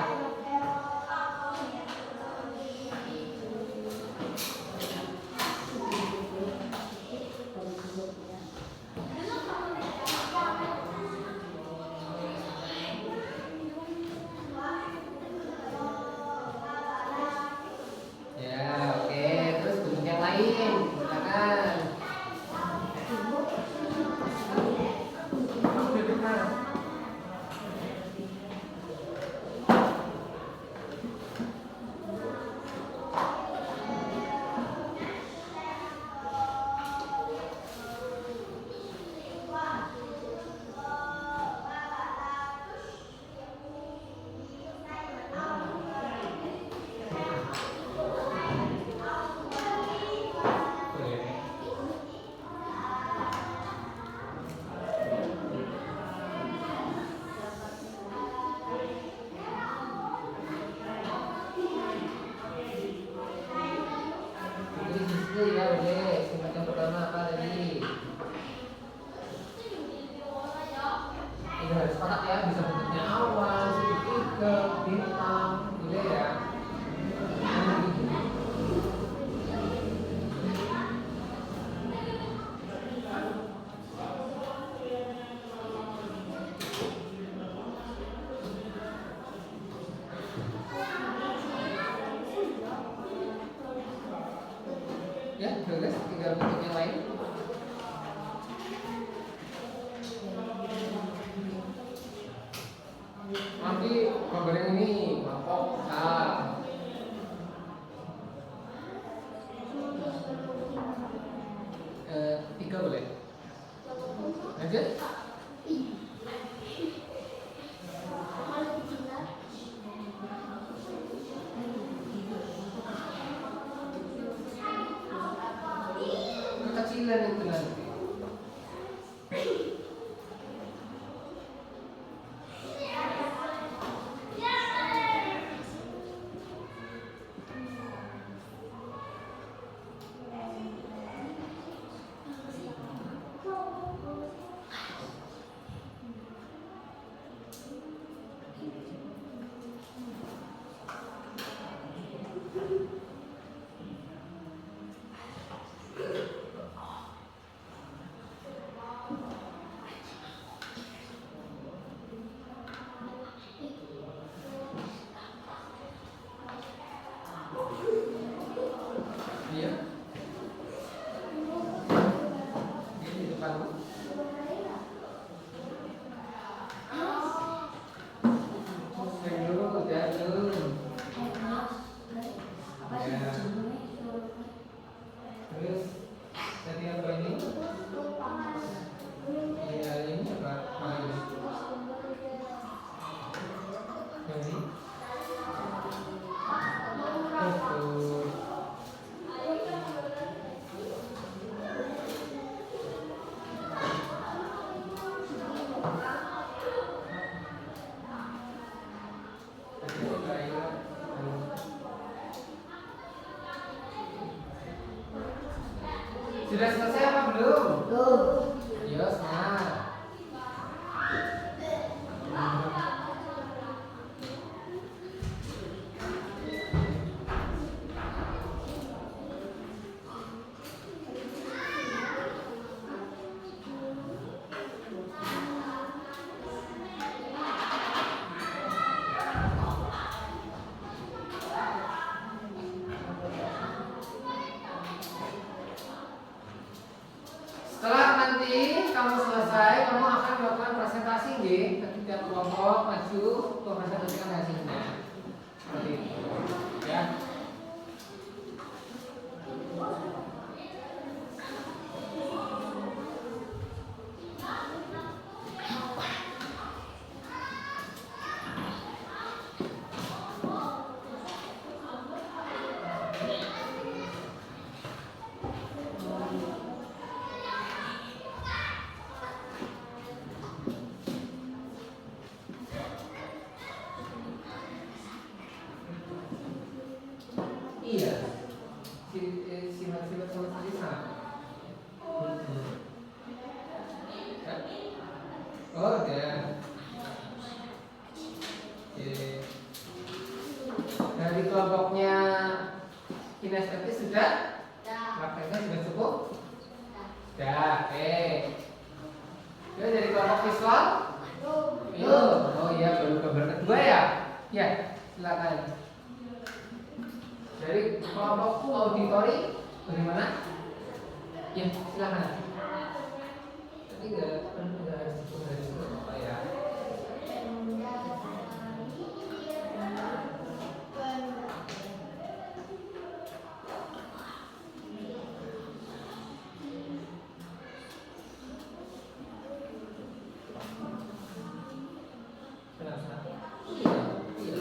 gambar bentuk yang lain. Nanti gambar yang ini mangkok A. Tiga boleh. Lanjut. Kecilan itu nanti. Iya. Ini di depan. Yang dulu jatuh. Ya. Terus tadi apa ini? Iya ini apa? Apa ini? Yang ini? Betul. Sudah selesai apa belum? Belum. Ya, nah. Setelah nanti kamu selesai, kamu akan melakukan presentasi nggih. Setiap kelompok maju mempresentasikan hasilnya. Seperti itu. Ya. Iya. Sifat-sifat sama tadi sama. Ya. Oh, ya. Oke. Dari kelompoknya kinestetis sudah? Prakteknya sudah cukup? Sudah, oke. Jadi dari kelompok visual? Belum. Oh iya, baru gambar kedua ya? Ya, silakan. Dari kelompok auditori bagaimana? Ya, silakan. Tapi nggak harus cukup apa ya? Kenapa? Iya, iya.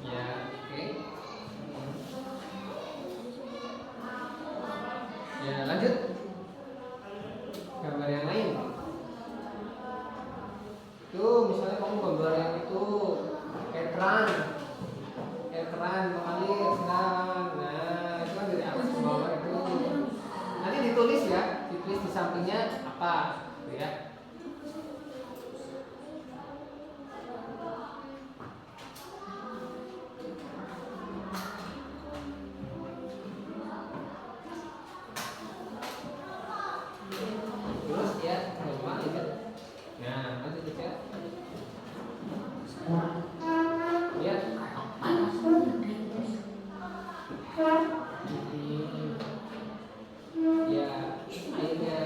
Ya, oke. Ya, lanjut. Gambar yang lain. Tuh, misalnya kamu gambar yang itu ekran mengalir, silakan. Nah, itu kan dari atas ke bawah itu. Nanti ditulis ya, ditulis di sampingnya apa, gitu ya. Ya. Ya, akhirnya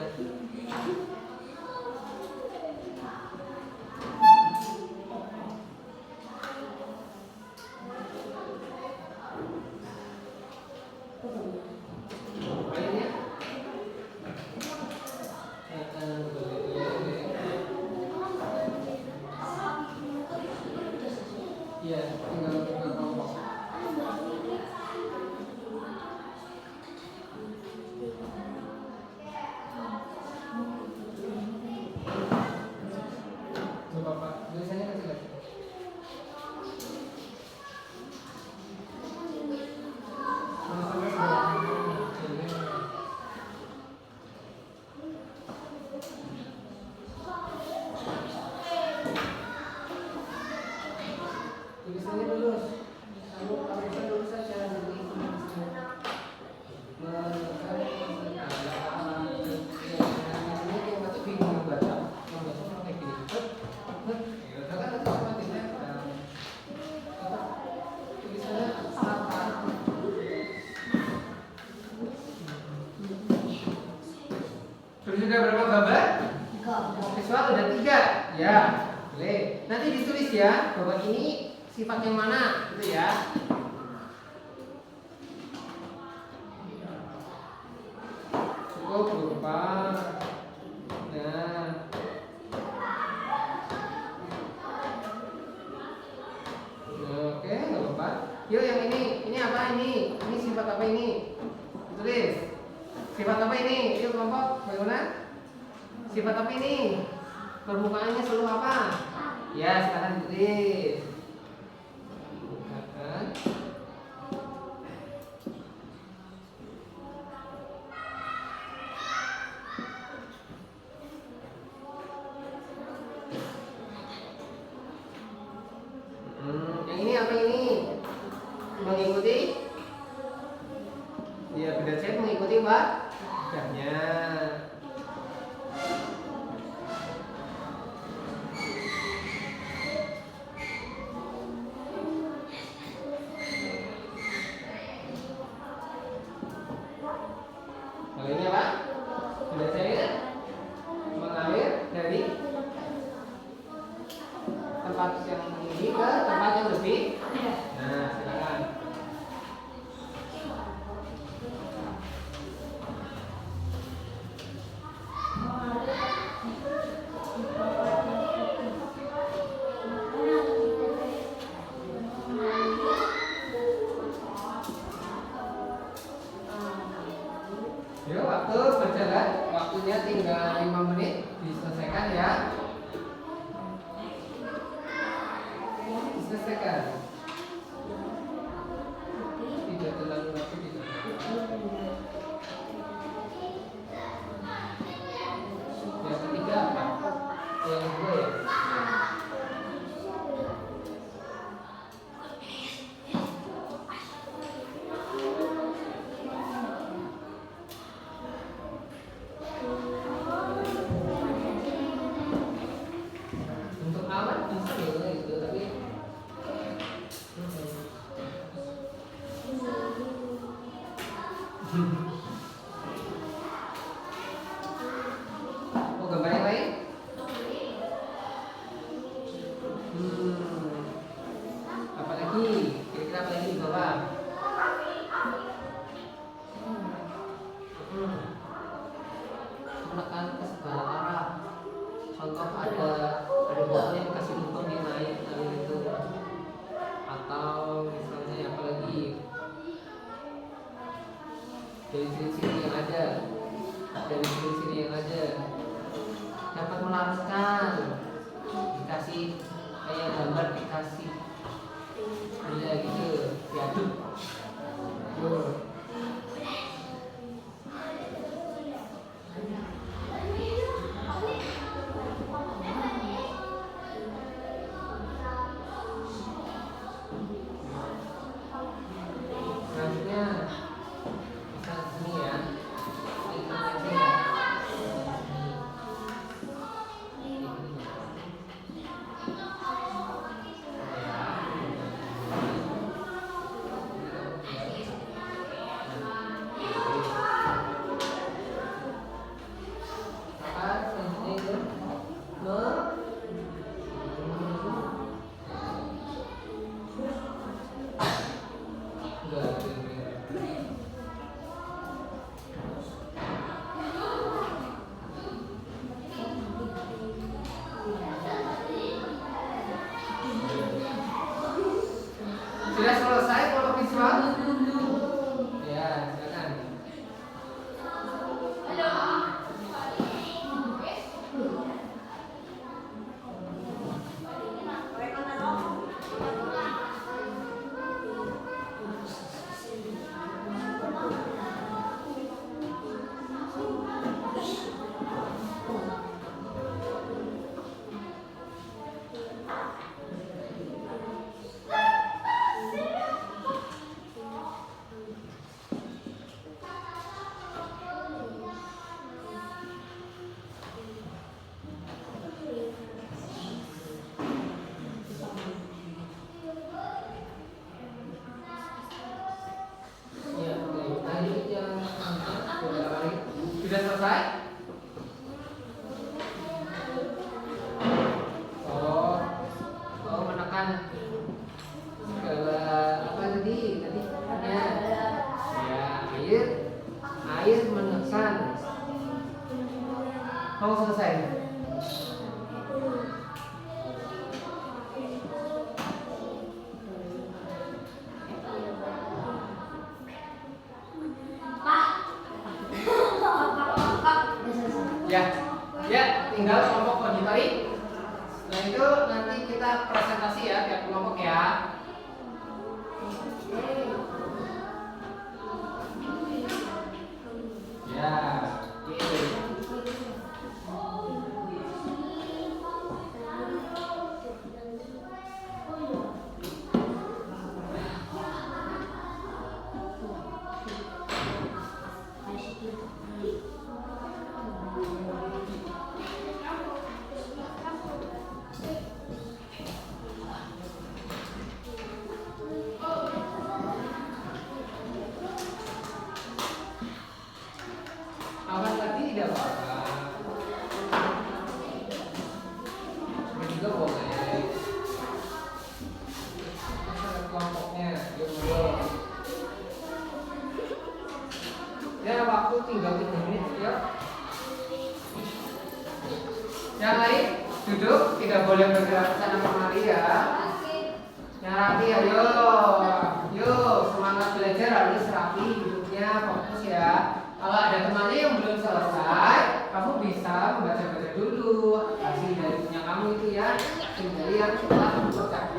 ya, tinggal kelompok. Coba Pak, tulisannya kasih lagi. Tulisannya lurus. Kamu tulisan lurus saja. Terus sudah berapa gambar? Visual udah 3. Ya, boleh. Nanti ditulis ya bahwa ini sifat yang mana, gitu ya. Cukup berupa. Nah. Oke, nggak apa-apa. Yuk yang ini apa ini? Ini sifat apa ini? Tulis. Sifat apa ini? Yuk kelompok, bagaimana? Sifat apa ini? Permukaannya selalu apa? Ya, silakan ditulis. Bukakan. Yang ini apa ini? Mengikuti? Ya, beda set mengikuti wadahnya. Kalau ini apa? Beda set mengalir dari tempat yang ini ke tempat yang lebih. Nah, silakan. Yuk, waktu berjalan, waktunya tinggal 5 menit, diselesaikan ya. Diselesaikan. Tidak terlalu waktu tidak. Yang ketiga apa? Yang kedua ya. Untuk alat bisa ya gitu, tapi oh, gambar yang lain? Apa lagi? Kira-kira apa lagi di bawah? Menekan ke segala arah. Contoh ada botol yang kasih lubang yang naik tadi itu. Atau misalnya apa lagi? Dari sini yang ada, dari sini yang ada, dapat melaraskan, dikasih kayak gambar dikasih, ada gitu, diaduk. Selanjutnya bisa sini ya. Sudah selesai kelompok visual? Ya, silakan. Ya, oke. Tadi yang sudah selesai? Oh, menekan segala apa tadi? Ya, air menekan. Kamu selesai? Ya, tinggal kelompok auditory. Setelah itu nanti kita presentasi ya tiap kelompok ya. Ya, oke. Awas lagi tidak apa-apa. Ini juga boleh. Ada kelompoknya, yuk. Ya, waktu tinggal 3 menit, yuk. Yang lain duduk, tidak boleh bergerak ke sana kemari ya. Yang rapi, ayo. Yuk, semangat belajar harus rapi, duduknya fokus ya. Kalau ada temannya yang belum selesai, kamu bisa membaca-baca dulu hasil dari punya kamu itu ya, dari yang telah membacakan.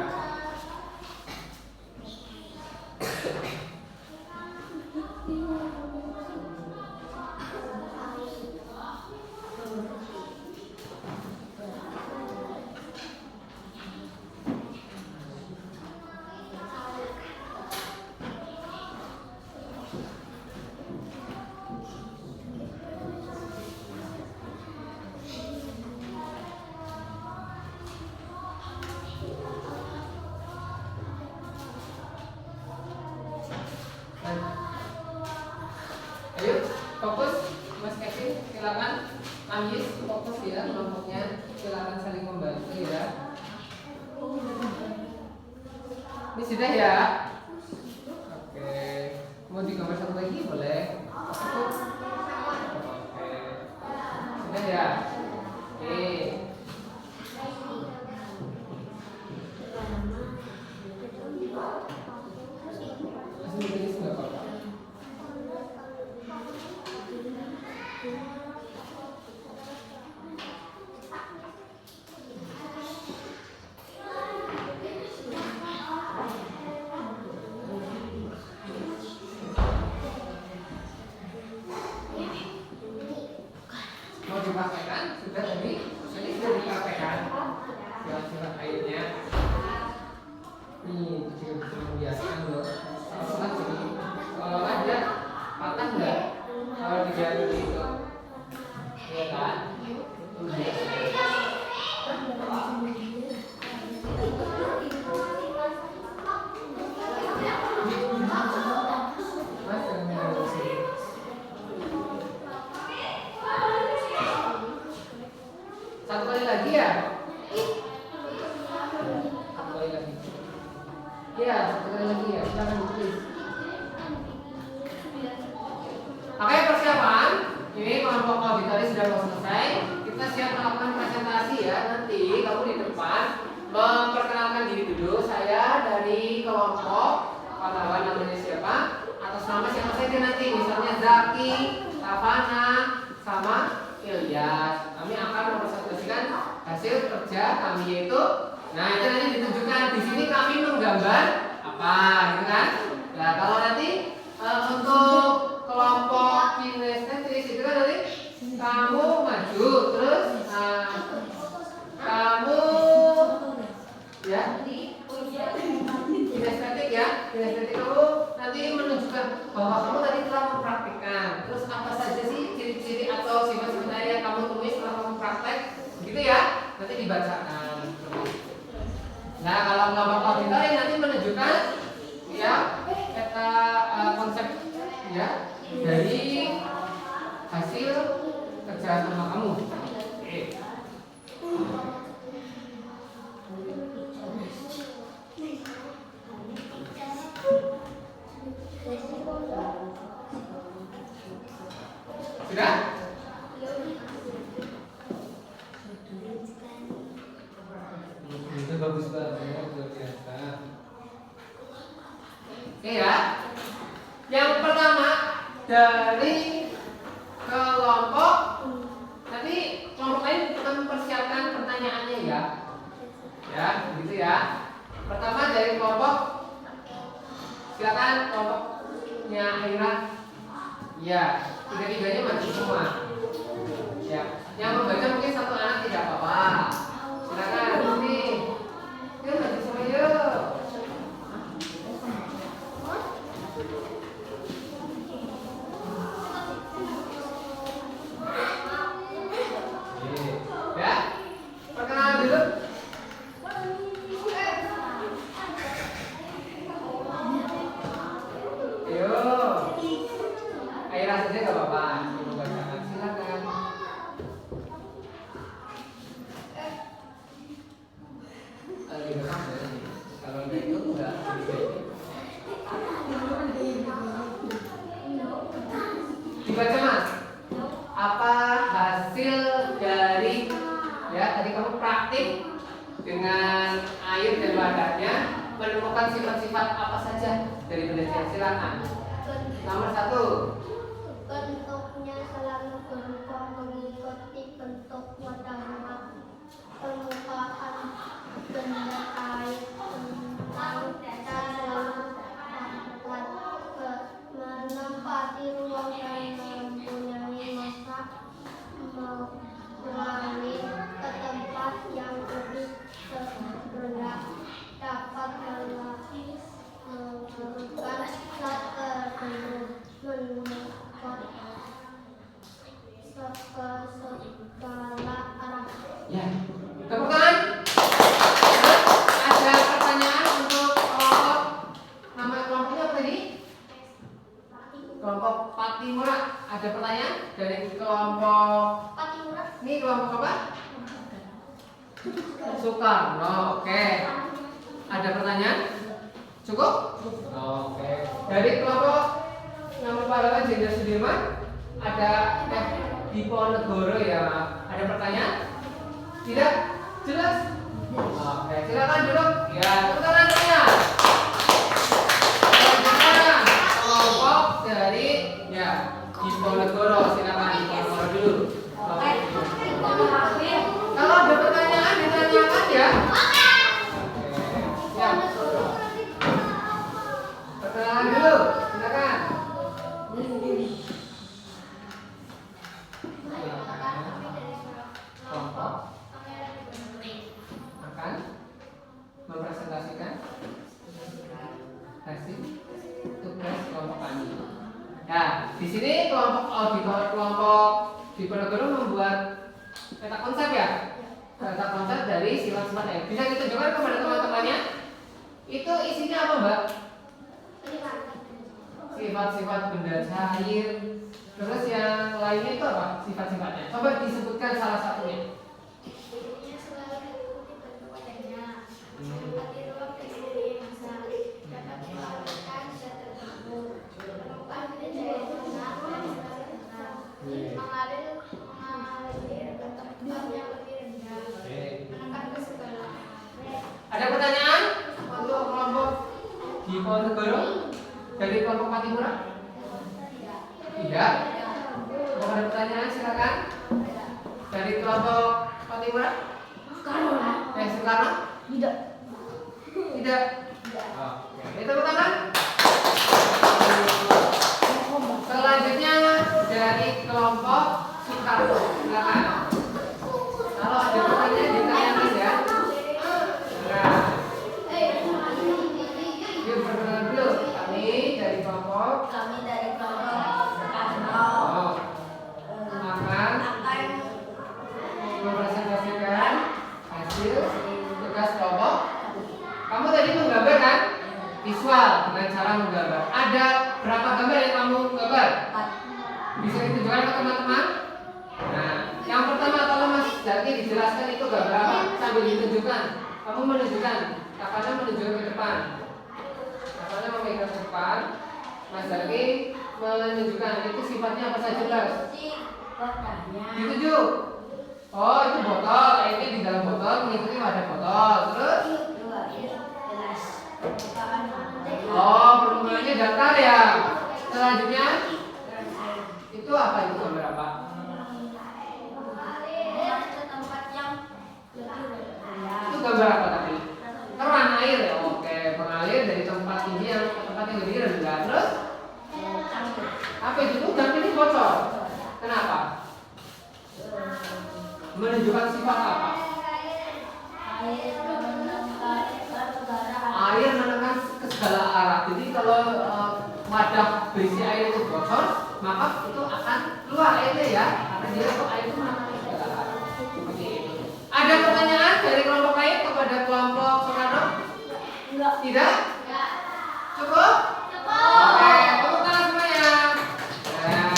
Ayo, fokus, Mas Kevin, silakan. Amis, fokus ya kelompoknya, silakan saling membantu ya. Ini sudah ya. Oke, mau digambar satu lagi boleh? Oke, sudah ya. Oke. Masih tulis nggak apa-apa? Mau dipakaikan? Sudah tadi? Ini sudah dipakaikan. Ya, surat airnya. Nih, juga bisa membiasakan loh. Seolah jadi, seolah dia patah nggak? Kalau dijadi itu, ya kan? Mas, jangan mengganggu sini. Satu kali lagi ya? Satu kali lagi. Iya, satu kali lagi ya. Silakan tulis. Oke, persiapan. Ini kelompok auditory sudah mau selesai. Kita siap melakukan presentasi ya. Nanti kamu di depan memperkenalkan diri dulu. Saya dari kelompok atas nama siapa saja nanti, misalnya Zaki, Tafana, sama Ilyas. Kami akan mempresentasikan hasil kerja kami yaitu, nah itu nanti ditunjukkan di sini kami menggambar apa, gitu kan? Nah kalau nanti untuk kelompok kinestetis itu kan nanti kamu maju terus kamu ya kinestetik ya, kinestetik kamu nanti menunjukkan bahwa kamu tadi telah mempraktikkan. Terus apa saja sih ciri-ciri atau sifat-sifat yang kamu temui setelah kamu praktek, begitu ya? Nanti dibacakan. Nah kalau kelompok auditoring nanti menunjukkan ya peta konsep ya dari hasil kerja sama kamu. Oke. Sudah? Itu bagus banget, luar biasa. Oke ya. Yang pertama dari kelompok, nanti kelompok lain mempersiapkan pertanyaannya ya. Ya, begitu ya. Pertama dari kelompok, silakan kelompoknya Aira. Ya, tiga-tiganya maju semua. Ya, yang membaca mungkin satu anak tidak apa-apa. Silakan sini. Yuk maju semua yuk. Ya, perkenalan dulu. Ayo, Aira saja nggak apa-apa. Membacakan silakan. Kalau enggak itu enggak. Dibaca mas. Apa hasil dari ya tadi kamu praktik dengan air dan wadahnya menemukan sifat-sifat apa saja dari benda cair? Silakan. Nomor 1. Bentuknya selalu berupa mengikuti bentuk wadah permukaan benda air tentang dan selalu dapat menempati ruang dan mempunyai masa melalui ke tempat yang lebih rendah dapat melalui melakukan zat tertentu mengukur segala arah. Ya, tepuk tangan. Ada pertanyaan untuk kelompok, nama kelompoknya apa tadi? Kelompok Patimura. Ada pertanyaan dari kelompok Patimura. ini kelompok apa? Soekarno. Oke. Ada pertanyaan? Cukup? Oke. Dari kelompok nama pahlawan Jenderal Sudirman ada Diponegoro ya. Ada pertanyaan? Tidak? Jelas? Oke, silakan duduk. Ya, tepuk tangan semuanya. Selanjutnya kelompok dari ya Diponegoro, silakan Diponegoro dulu. Kalau ada pertanyaan ditanyakan ya. Ya. Perkenalan dulu, silakan. Kelompok akan mempresentasikan hasil tugas kelompok kami. Nah, di sini kelompok Diponegoro membuat peta konsep ya. Peta konsep dari sifat-sifat air. Bisa ditunjukkan kepada teman-temannya? Itu isinya apa, Mbak? Sifat-sifat benda cair. Terus yang lainnya itu apa? Sifat-sifatnya. Coba disebutkan salah satunya. Bentuknya selalu mengikuti bentuk wadahnya. Menempati ruang dan mempunyai masa dapat melakukan zat tertentu. Permukaan benda cair benar dan selalu benar. Mengalir ke tempat yang lebih rendah. Menekan ke segala. Ada pertanyaan untuk kelompok Diponegoro dari kelompok Patimura? Tidak. Mau ada pertanyaan silakan. Dari kelompok Fatimah? Sekarang? Tidak. Tidak. Oke. Itu pertama. Selanjutnya dari kelompok Soekarno. Silakan. Kalau ada pertanyaan ditanyakan ya. Nah, yuk perkenalan dulu. Kami dari kelompok Soekarno akan mempresentasikan hasil tugas kelompok. Kamu tadi menggambar kan? Visual dengan cara menggambar. Ada berapa gambar yang kamu gambar? Bisa ditunjukkan ke teman-teman? Nah, yang pertama kalau Mas Zaki dijelaskan itu gambar apa? Sambil ditunjukkan. Kamu menunjukkan. Kapannya menunjukkan ke depan. Kapannya memegang ke depan. Mas Zaki menunjukkan itu sifatnya apa saja, Mas? Ditunjuk. Oh, itu botol. Ini di dalam botol mengikuti wadah botol. Terus? Oh, permukaannya datar ya. Selanjutnya itu apa, itu gambar apa? Itu gambar apa tadi? Keran air ya. Oke, mengalir dari tempat tinggi yang ke tempat yang lebih rendah. Terus? Apa itu? Udang ini bocor. Kenapa? Menunjukkan sifat apa? Air menekan ke segala arah. Jadi kalau wadah berisi air itu bocor, maka itu akan keluar airnya ya. Karena dia itu air itu menekan ke segala arah. Seperti itu. Ada pertanyaan dari kelompok lain kepada kelompok Soekarno? Enggak. Tidak? Cukup? Oke, tepuk tangan semuanya. Nah.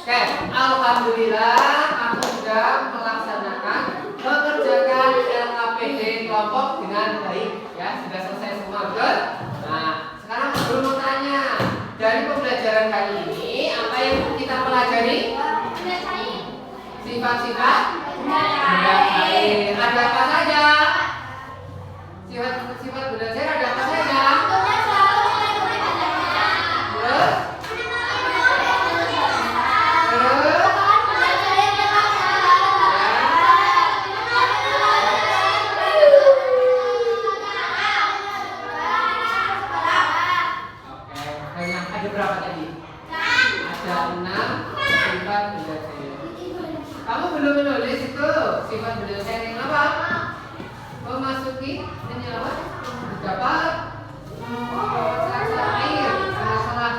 Oke, alhamdulillah aku sudah melaksanakan mengerjakan LKPD kelompok dengan baik ya, sudah selesai semua, betul? Nah, sekarang aku mau tanya, dari pembelajaran kali ini apa yang kita pelajari? Sifat-sifat benda cair. Ada apa saja? Sifat-sifat benda cair ada apa saja? Terus? Ada berapa tadi? Ada 6 sifat benda cair. Kamu belum menulis itu sifat benda cair yang apa? Memasuki ini apa? Dapat celah-celah air, celah-celah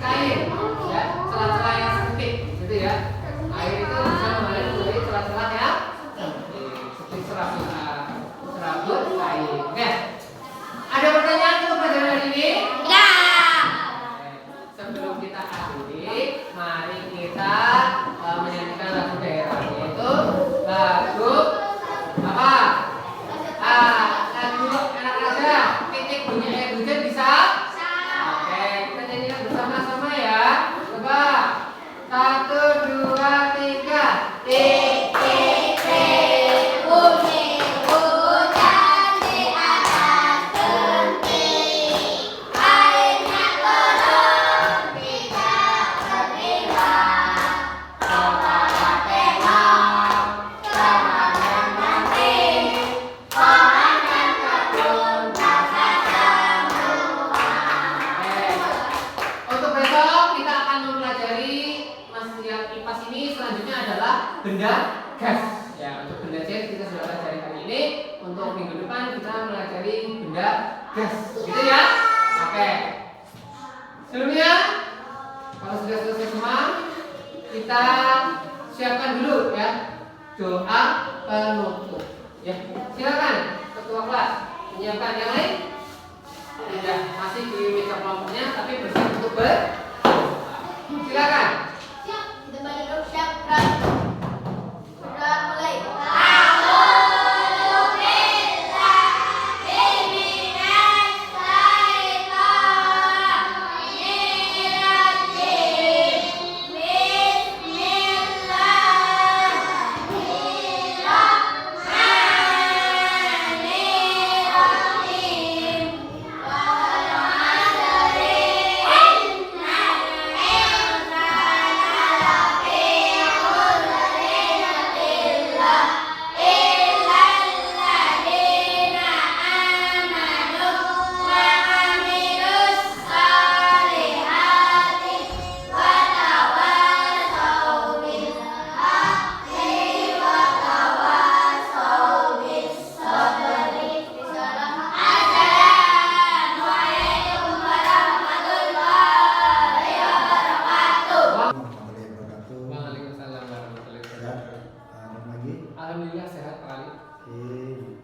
air, ya, celah-celah yang sempit, gitu ya. Air itu bisa mengalir melalui celah-celah yang sempit, seperti serabut air. Oke. Ada pertanyaan untuk pelajaran hari ini? Sebelum kita akhiri, mari kita menyanyikan lagu daerah, yaitu lagu apa? Lagu anak raja, titik bunyi air hujan bisa? Oke, kita nyanyikan bersama-sama ya. Coba 1, 2, 3. Titik bunyi hujan di atas genting, airnya turun tidak terima. Kepala tengok kemana nanti, pohon dan kebun tak saja rumah. Untuk besok kita akan mempelajari yang IPAS ini. Selanjutnya adalah benda gas. Ya, untuk benda cair kita sudah pelajari hari ini. Untuk minggu depan kita pelajari benda gas. Gitu ya? Oke. Sebelumnya, kalau sudah selesai semua, kita siapkan dulu ya doa penutup. Ya, silakan ketua kelas menyiapkan. Yang lain tidak, masih di meja kelompoknya tapi bersiap untuk silakan. Siap, kita balik dulu, siap, udah mulai. Bismillahirrahmanirrahim. sekali.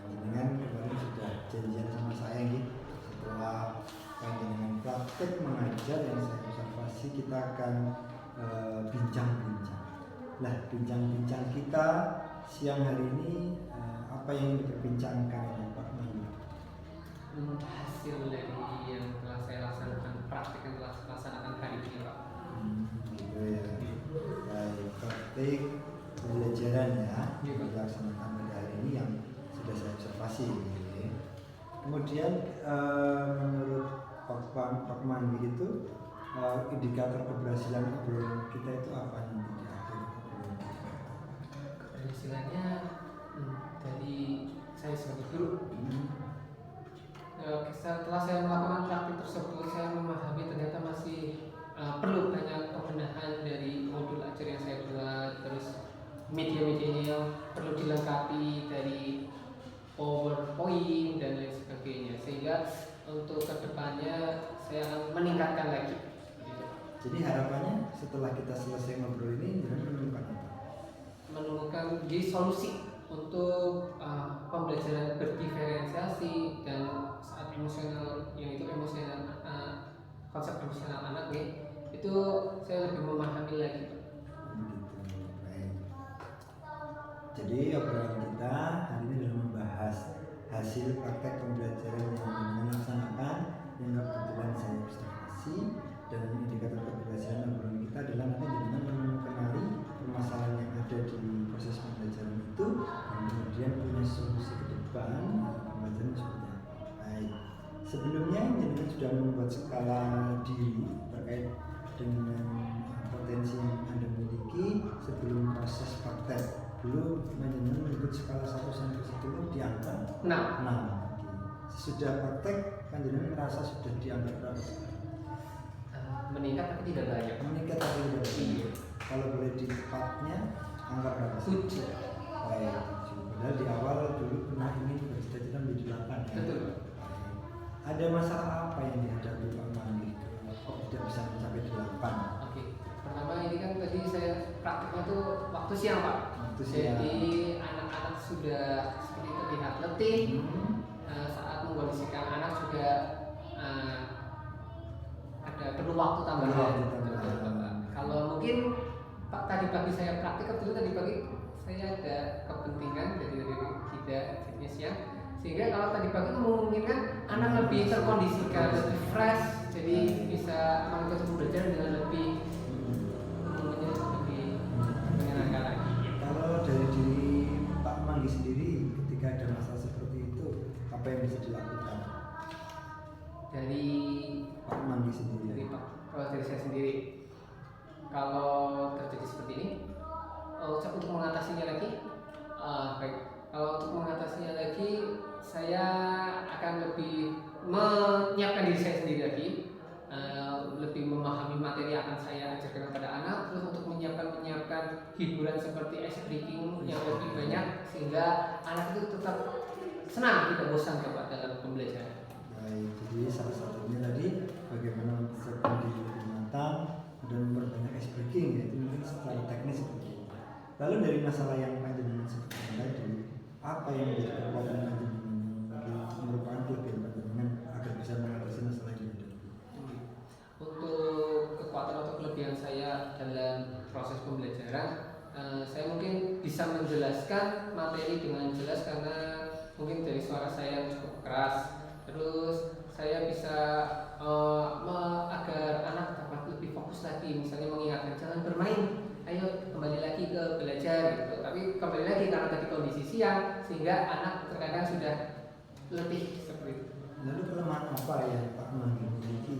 Dengan kemarin sudah janjian sama saya nih, setelah dengan praktek mengajar yang saya observasi kita akan bincang-bincang. Nah, bincang-bincang kita siang hari ini apa yang diperbincangkan oleh Pak Manu? Hasil dari yang telah saya laksanakan, praktek yang telah saya laksanakan hari ini, Pak. Gitu ya. Baik, praktek pembelajaran ya dilaksanakan pada hari ini yang sudah saya observasi. Kemudian menurut Pak Manu itu indikator keberhasilan obrolan kita itu apa nanti di akhir obrolan kita? Keberhasilannya dari saya sebagai guru. Setelah saya melakukan praktik tersebut, saya memahami ternyata masih perlu banyak pembenahan dari modul ajar yang saya buat, terus media-medianya yang perlu dilengkapi dari PowerPoint dan lain sebagainya, sehingga untuk kedepannya saya akan meningkatkan lagi. Jadi harapannya setelah kita selesai ngobrol ini jangan menemukan apa? Menemukan jadi solusi untuk pembelajaran berdiferensiasi dan saat emosional, yang itu emosional, konsep emosional anak nih, itu saya lebih memahami lagi, Pak. Begitu, baik. Jadi obrolan kita hari ini adalah membahas hasil praktek pembelajaran yang dilaksanakan yang kebetulan saya observasi, dan indikator keberhasilan obrolan kita adalah nanti dengan mengenali permasalahan yang ada di proses pembelajaran itu dan kemudian punya solusi ke depan pembelajaran seperti apa. Baik. Sebelumnya jenengan sudah membuat skala diri terkait dengan potensi yang Anda miliki sebelum proses praktek. Dulu jenengan menyebut skala 1 sampai 10 di angka 6. Sesudah praktek jenengan merasa sudah di angka berapa? Meningkat tapi tidak banyak. Meningkat tapi tidak banyak. Kalau boleh di tepatnya angka berapa? 7. Baik, 7. Padahal di awal dulu pernah ingin bercita-cita menjadi 8 ya. Betul. Ada masalah apa yang dihadapi Pak Mandi kok tidak bisa mencapai 8? Oke. Pertama ini kan tadi saya prakteknya tuh waktu siang, Pak. Waktu siang. Jadi anak-anak sudah seperti terlihat letih. Saat mengkondisikan anak juga ada perlu waktu tambahan. Kalau mungkin Pak tadi pagi saya praktik, kebetulan tadi pagi saya ada kepentingan dari kita jadinya siang, sehingga kalau tadi pagi itu memungkinkan anak lebih terkondisikan, lebih fresh, jadi bisa mengikuti pembelajaran dengan lebih menyenangkan lagi. Kalau dari diri Pak Mandi sendiri ketika ada masalah seperti itu apa yang bisa dilakukan? Dari Pak Mandi sendiri. Kalau dari saya sendiri, kalau terjadi seperti ini, untuk mengatasinya lagi, baik. Kalau untuk mengatasinya lagi, saya akan lebih menyiapkan diri saya sendiri lagi, lebih memahami materi yang akan saya ajarkan kepada anak, terus untuk menyiapkan hiburan seperti ice breaking yang lebih banyak, sehingga anak itu tetap senang, tidak bosan dalam pembelajaran. Baik, jadi salah satunya tadi bagaimana mempersiapkan diri lebih matang dan memperbanyak ice breaking, yaitu mungkin secara teknis seperti itu. Lalu dari masalah yang panjenengan sebutkan tadi, apa yang menjadi kekuatan panjenengan yang merupakan kelebihan panjenengan agar bisa mengatasi masalah yang dihadapi? Untuk kekuatan atau kelebihan saya dalam proses pembelajaran, saya mungkin bisa menjelaskan materi dengan jelas karena mungkin dari suara saya yang cukup keras. Terus saya bisa agar anak dapat lebih fokus lagi, misalnya mengingatkan jangan bermain, ayo kembali lagi ke belajar gitu. Tapi kembali lagi karena tadi kondisi siang sehingga anak terkadang sudah letih seperti itu. Lalu kelemahan apa yang Pak Mandi miliki?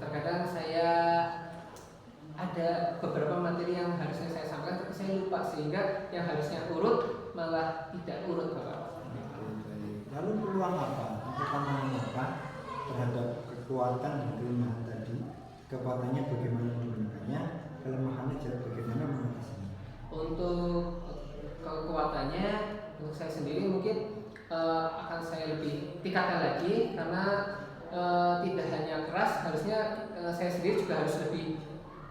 Terkadang saya ada beberapa materi yang harusnya saya sampaikan tapi saya lupa, sehingga yang harusnya urut malah tidak urut, Bapak. Lalu peluang apa atau tantangan apa terhadap kekuatan dan kelemahan tadi? Kekuatannya bagaimana menggunakannya, kelemahannya bagaimana mengatasinya? Untuk kekuatannya, untuk saya sendiri mungkin akan saya lebih tingkatkan lagi karena tidak hanya keras, harusnya saya sendiri juga harus lebih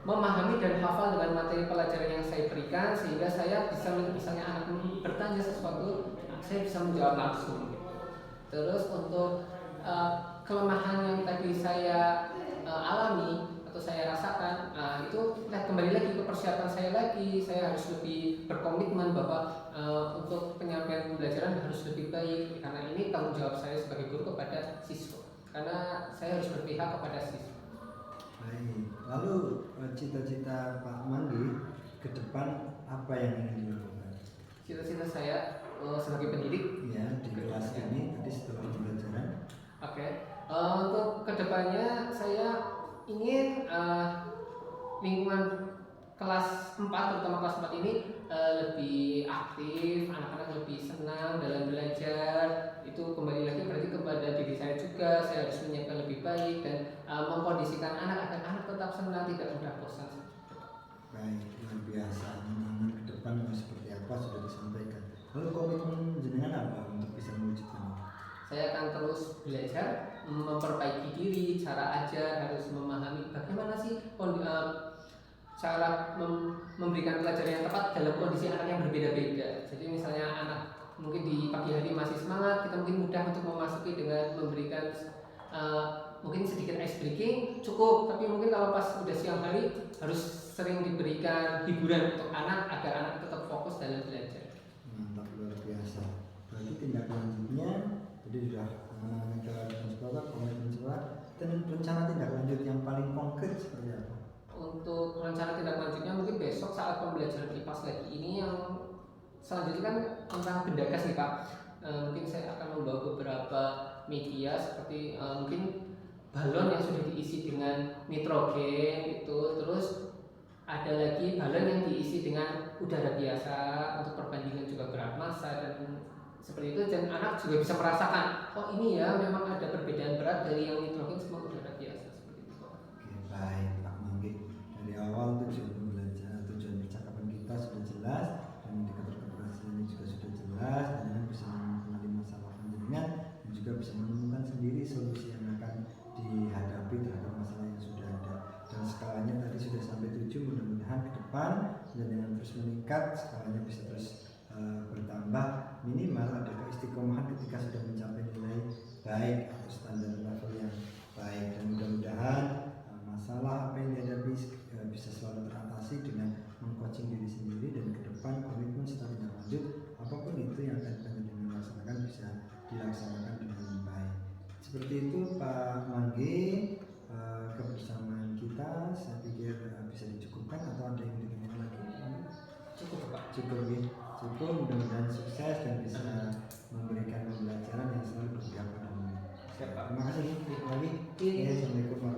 memahami dan hafal dengan materi pelajaran yang saya berikan, sehingga saya bisa, misalnya anak bertanya sesuatu, saya bisa menjawab langsung. Terus untuk kelemahan yang tadi saya alami atau saya rasakan, itu kembali lagi ke persiapan saya lagi. Saya harus lebih berkomitmen bahwa untuk penyampaian pembelajaran harus lebih baik, karena ini tanggung jawab saya sebagai guru kepada siswa, karena saya harus berpihak kepada siswa. Baik, lalu cita-cita Pak Manggi ke depan apa yang ingin dilakukan? Cita-cita saya sebagai pendidik Ya, di kelas ini tadi setelah pembelajaran. Oke. Untuk kedepannya saya ingin lingkungan kelas 4, terutama kelas 4 ini lebih aktif, anak-anak lebih senang dalam belajar. Itu kembali lagi berarti kepada diri saya juga. Saya harus menyiapkan lebih baik dan mengkondisikan anak agar anak tetap senang, tidak mudah bosan. Baik, luar biasa. Nanti ke depan mau seperti apa sudah disampaikan. Lalu komitmen jenengan apa untuk bisa mewujudkan? Saya akan terus belajar, memperbaiki diri, cara ajar, harus memahami bagaimana sih cara memberikan pelajaran yang tepat dalam kondisi anak yang berbeda-beda. Jadi misalnya anak mungkin di pagi hari masih semangat, kita mungkin mudah untuk memasuki dengan memberikan mungkin sedikit ice breaking cukup, tapi mungkin kalau pas udah siang hari harus sering diberikan hiburan untuk anak agar anak tetap fokus dalam belajar. Mantap, luar biasa. Berarti tindak lanjutnya jadi sudah menjalankan sekolah, komitmen sekolah, dan rencana tindak lanjut yang paling konkret seperti apa? Untuk rencana tindak lanjutnya mungkin besok saat pembelajaran IPAS lagi ini, yang selanjutnya kan tentang benda gas nih Pak. Mungkin saya akan membawa beberapa media seperti mungkin balon yang sudah diisi dengan nitrogen itu, terus ada lagi balon yang diisi dengan udara biasa untuk perbandingan juga berat massa dan seperti itu, dan anak juga bisa merasakan oh ini ya memang ada perbedaan berat dari yang nitrogen sama udara biasa seperti itu. Oke, baik Pak Manggi. Dari awal tujuan pembelajaran, tujuan percakapan kita sudah jelas, dan indikator keberhasilannya juga sudah jelas, dan bisa mengenali masalah panjenengan dan juga bisa menemukan sendiri solusi yang akan dihadapi terhadap masalah yang sudah ada. Dan skalanya tadi sudah sampai 7, mudah-mudahan ke depan dan dengan terus meningkat skalanya bisa terus bertambah, minimal ada keistiqomahan ketika sudah mencapai nilai baik atau standar level yang baik, dan mudah-mudahan masalah apa yang dihadapi bisa selalu teratasi dengan mengcoaching diri sendiri, dan ke depan komitmen serta tindak lanjut apapun itu yang akan kita laksanakan bisa dilaksanakan dengan baik. Seperti itu Pak Manggi, kebersamaan kita saya pikir bisa dicukupkan atau ada yang ditanyakan lagi? Cukup Pak. Cukup ya, cukup. Mudah-mudahan sukses dan bisa memberikan pembelajaran yang selalu berpihak pada murid. Siap Pak. Terima kasih lagi. Iya. Assalamualaikum.